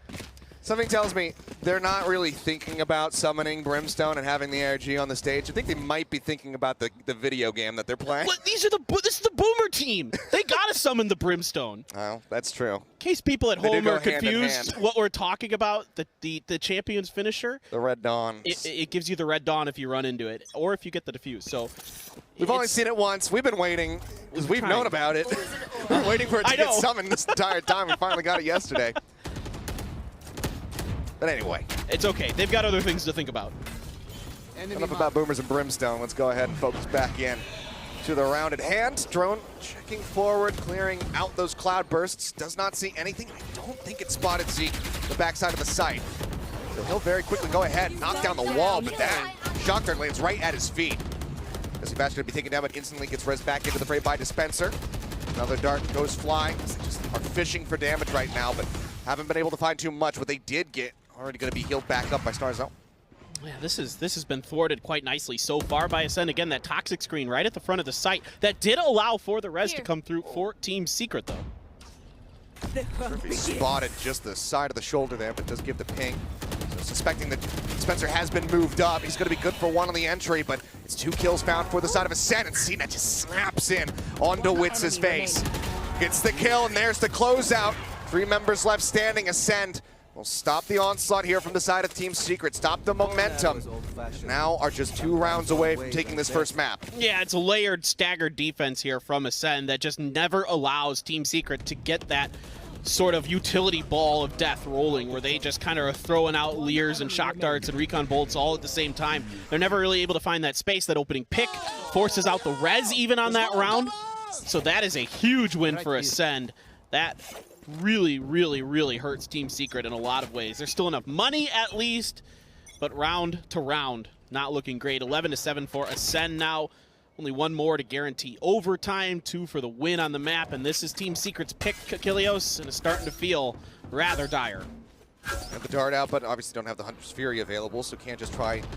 they're not really thinking about summoning Brimstone and having the ARG on the stage. I think they might be thinking about the video game that they're playing. But this is the Boomer team. They gotta summon the Brimstone. Oh, that's true. In case people at home are confused hand. what we're talking about, the Champions finisher. The Red Dawn. It gives you the Red Dawn if you run into it, or if you get the defuse. So we've only seen it once. We've been waiting because we've known about it. We're waiting for it to get summoned this entire time. We finally got it yesterday. But anyway. It's okay. They've got other things to think about. Enough about Boomers and Brimstone. Let's go ahead and focus back in to the round at hand. Drone checking forward, clearing out those cloud bursts. Does not see anything. I don't think it spotted Zeke, the backside of the site. So he'll very quickly go ahead and knock down the wall, but that shock dart lands right at his feet. As Sebastian going to be taken down, but instantly gets res back into the fray by Dispenser. Another dart goes flying. They just are fishing for damage right now, but haven't been able to find too much. What they did get already going to be healed back up by Starzo. Yeah, this has been thwarted quite nicely so far by Acend. Again, that toxic screen right at the front of the site that did allow for the res to come through for Team Secret, though. Spotted just the side of the shoulder there, but does give the ping. So suspecting that Spencer has been moved up. He's going to be good for one on the entry, but it's 2 kills found for the side of Acend, and CNED just snaps in onto Witz's face. Gets the kill, and there's the closeout. 3 members left standing. Acend will stop the onslaught here from the side of Team Secret. Stop the momentum. Now are just 2 rounds away from taking this first map. Yeah, it's a layered, staggered defense here from Acend that just never allows Team Secret to get that sort of utility ball of death rolling, where they just kind of are throwing out Leers and shock darts and recon bolts all at the same time. They're never really able to find that space. That opening pick forces out the res even on that round. So that is a huge win for Acend. That really, really, really hurts Team Secret in a lot of ways. There's still enough money at least, but round to round, not looking great. 11-7 for Acend now. Only one more to guarantee overtime, 2 for the win on the map, and this is Team Secret's pick, Achilleos, and it's starting to feel rather dire. Have the dart out, but obviously don't have the Hunter's Fury available, so can't just try to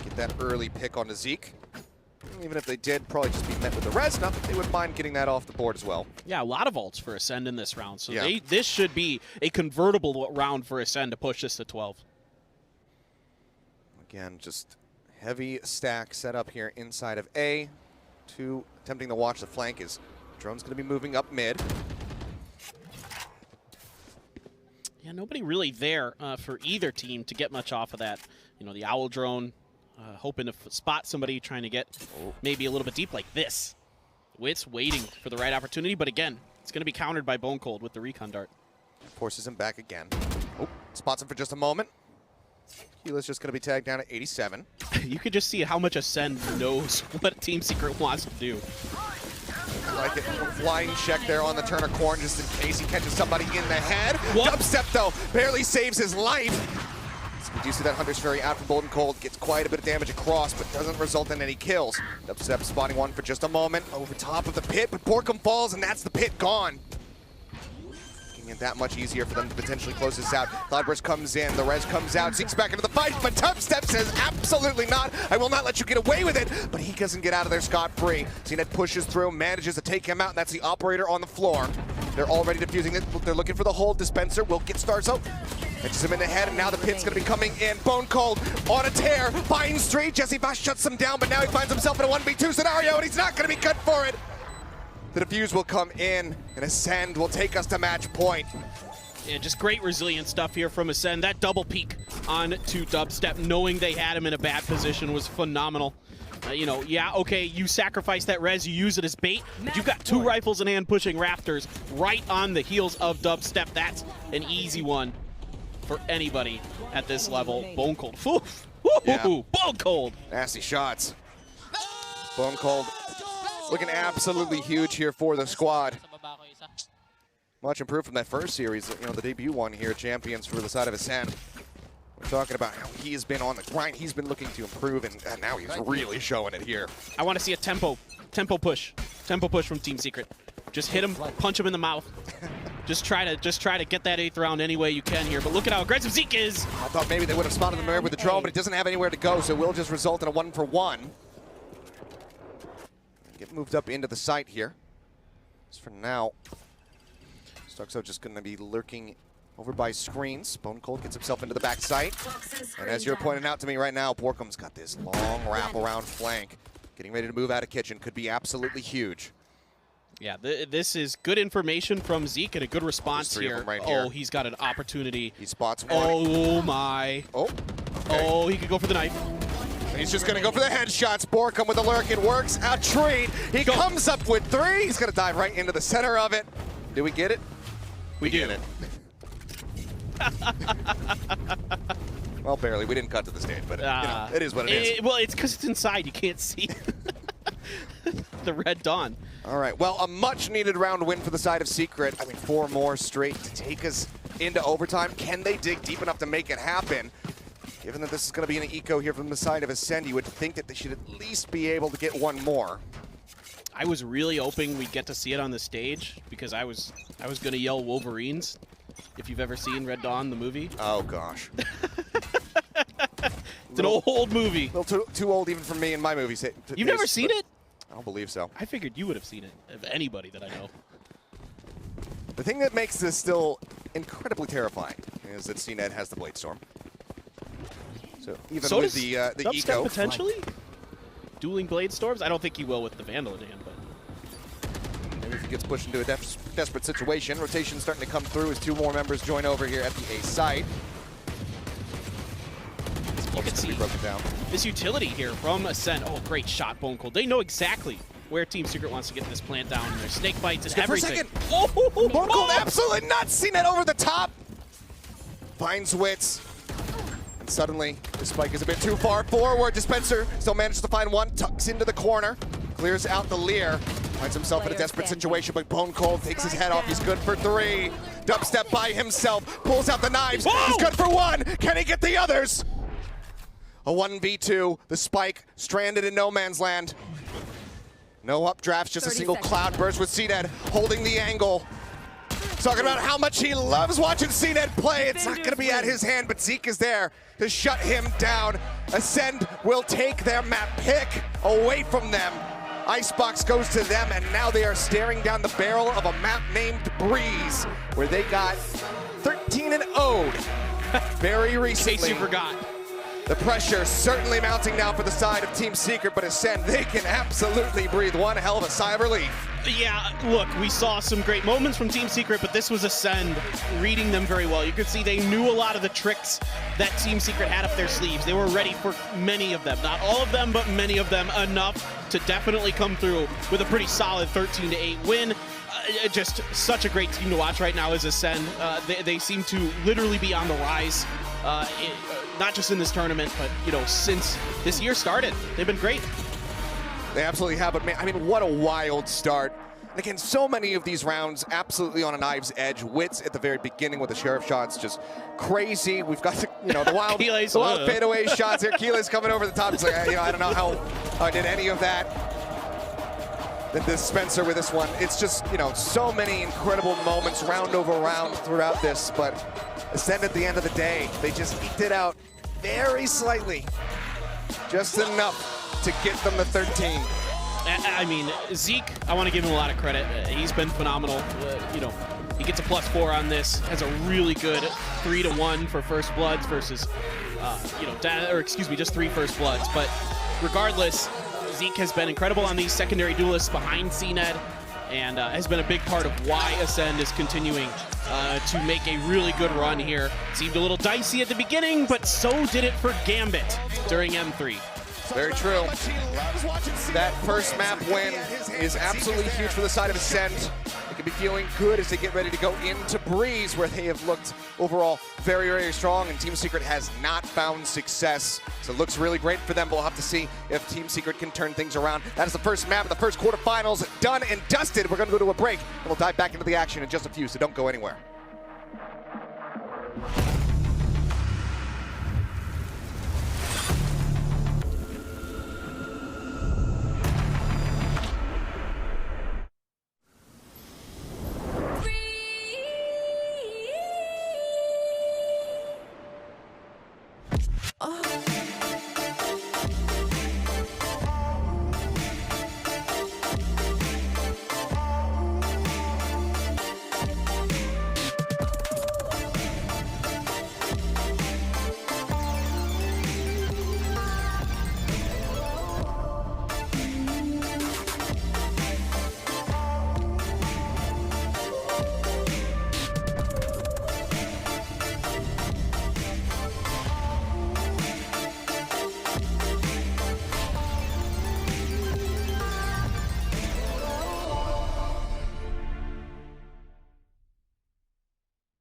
get that early pick onto Zeke. Even if they did, probably just be met with the res. Not that they would mind getting that off the board as well. Yeah, a lot of ults for Acend in this round, so Yeah. this should be a convertible round for Acend to push this to 12. Again, just heavy stack set up here inside of A. 2 attempting to watch the flank as drone's going to be moving up mid. Yeah, nobody really there for either team to get much off of that. You know, the Owl drone hoping to spot somebody trying to get maybe a little bit deep like this. Wit's waiting for the right opportunity, but again, it's going to be countered by Bone Cold with the recon dart. Forces him back again. Oh, spots him for just a moment. Keela's just going to be tagged down at 87. You could just see how much Acend knows what Team Secret wants to do. I like it. Flying check there on the Turner Corn just in case he catches somebody in the head. Dubstep, though, barely saves his life. So we do see that Hunter's Fury out from Bolden Cold. Gets quite a bit of damage across, but doesn't result in any kills. Dubstep spotting one for just a moment. Over top of the pit, but Borkum falls, and that's the pit gone. Making it that much easier for them to potentially close this out. Cloudburst comes in, the res comes out, Zeke's back into the fight, but Dubstep says absolutely not. I will not let you get away with it, but he doesn't get out of there scot-free. CNET pushes through, manages to take him out, and that's the operator on the floor. They're already defusing it. They're looking for the hold. Dispenser will get stars up. Catches him in the head, and now the pit's going to be coming in. Bone Cold on a tear, finds straight. Jesse Voss shuts him down, but now he finds himself in a 1v2 scenario, and he's not going to be good for it. The defuse will come in, and Acend will take us to match point. Yeah, just great resilient stuff here from Acend. That double peek on to Dubstep, knowing they had him in a bad position, was phenomenal. You know, yeah, okay, you sacrifice that res, you use it as bait, but you've got 2 rifles in hand pushing Raptors right on the heels of Dubstep. That's an easy one for anybody at this level. Bone Cold. Oof. Yeah. Bone Cold. Nasty shots. Bone Cold looking absolutely huge here for the squad. Much improved from that first series, you know, the debut one here at Champions for the side of Acend. We're talking about how he has been on the grind. He's been looking to improve, and now he's really showing it here. I want to see a tempo push from Team Secret. Just hit him, punch him in the mouth. just try to get that 8th round any way you can here. But look at how aggressive Zeke is. I thought maybe they would have spotted him there with the drone, but it doesn't have anywhere to go, so it will just result in a 1-for-1. Get moved up into the site here. As for now, Stuxo just going to be lurking over by screens. Bone Cold gets himself into the back site. And as you're pointing out to me right now, Borkum's got this long wraparound flank. Getting ready to move out of kitchen could be absolutely huge. Yeah, this is good information from Zeke and a good response here. Right here. Oh, he's got an opportunity. He spots one. Oh my. Oh. Okay. Oh, he could go for the knife. He's just going to go for the headshots. Borkum with the lurk. It works. A treat. He comes up with 3. He's going to dive right into the center of it. Do we get it? We do. Get it. Well, barely. We didn't cut to the stage, but you know, it is what it is. Well, it's because it's inside. You can't see the Red Dawn. All right. Well, a much-needed round win for the side of Secret. I mean, 4 more straight to take us into overtime. Can they dig deep enough to make it happen? Given that this is going to be an eco here from the side of Acend, you would think that they should at least be able to get 1 more. I was really hoping we'd get to see it on the stage because I was going to yell Wolverines. If you've ever seen Red Dawn, the movie. Oh, gosh. It's an old movie. A little too old even for me in my movies. You've never seen it? I don't believe so. I figured you would have seen it, of anybody that I know. The thing that makes this still incredibly terrifying is that CNET has the Blade Storm. So even with the eco. Potentially? Dueling Blade Storms? I don't think he will with the Vandal in hand, but maybe if he gets pushed into a desperate situation. Rotation starting to come through as 2 more members join over here at the A site. You can see broken down. This utility here from Acend. Oh, great shot, Bone Cold. They know exactly where Team Secret wants to get this plant down, and their snake bites and everything. Oh, Bone Cold absolutely nuts! CNET over the top. Finds Wits. And suddenly, the spike is a bit too far forward. Dispenser still manages to find one, tucks into the corner, clears out the Leer. Finds himself in a desperate situation, but Bone Cold takes his head off. He's good for 3. Dubstep by himself, pulls out the knives. Whoa! He's good for 1. Can he get the others? A 1v2, the spike stranded in no man's land. No updrafts, just a single cloud burst with CNED holding the angle. Talking about how much he loves watching CNED play. It's not going to be at his hand, but Zeke is there to shut him down. Acend will take their map pick away from them. Icebox goes to them, and now they are staring down the barrel of a map named Breeze, where they got 13-0 very recently. In case you forgot. The pressure certainly mounting now for the side of Team Secret, but Acend, they can absolutely breathe one hell of a sigh of relief. Yeah, look, we saw some great moments from Team Secret, but this was Acend reading them very well. You could see they knew a lot of the tricks that Team Secret had up their sleeves. They were ready for many of them. Not all of them, but many of them, enough to definitely come through with a pretty solid 13-8 win. Just such a great team to watch right now is Acend. They seem to literally be on the rise. Not just in this tournament, but since this year started, they've been great. They absolutely have, but man, I mean, what a wild start. And again, so many of these rounds absolutely on a knife's edge. Wits at the very beginning with the sheriff shots, just crazy. We've got the wild, fadeaway shots here. Keelay's coming over the top. It's like, I don't know how I did any of that. Then this Spencer with this one. It's just, so many incredible moments round over round throughout this, but Acend at the end of the day, they just eked it out very slightly. Just enough to get them to 13. I mean, Zeke, I want to give him a lot of credit. He's been phenomenal. He gets a +4 on this, has a really good 3-1 for First Bloods versus, just 3 First Bloods. But regardless, Zeke has been incredible on these secondary duelists behind CNED, and has been a big part of why Acend is continuing to make a really good run here. Seemed a little dicey at the beginning, but so did it for Gambit during M3. Very true. That first map win is absolutely huge for the side of Acend. They can be feeling good as they get ready to go into Breeze, where they have looked overall very, very strong, and Team Secret has not found success. So it looks really great for them, but we'll have to see if Team Secret can turn things around. That is the first map of the first quarterfinals done and dusted. We're going to go to a break, and we'll dive back into the action in just a few, so don't go anywhere. Oh.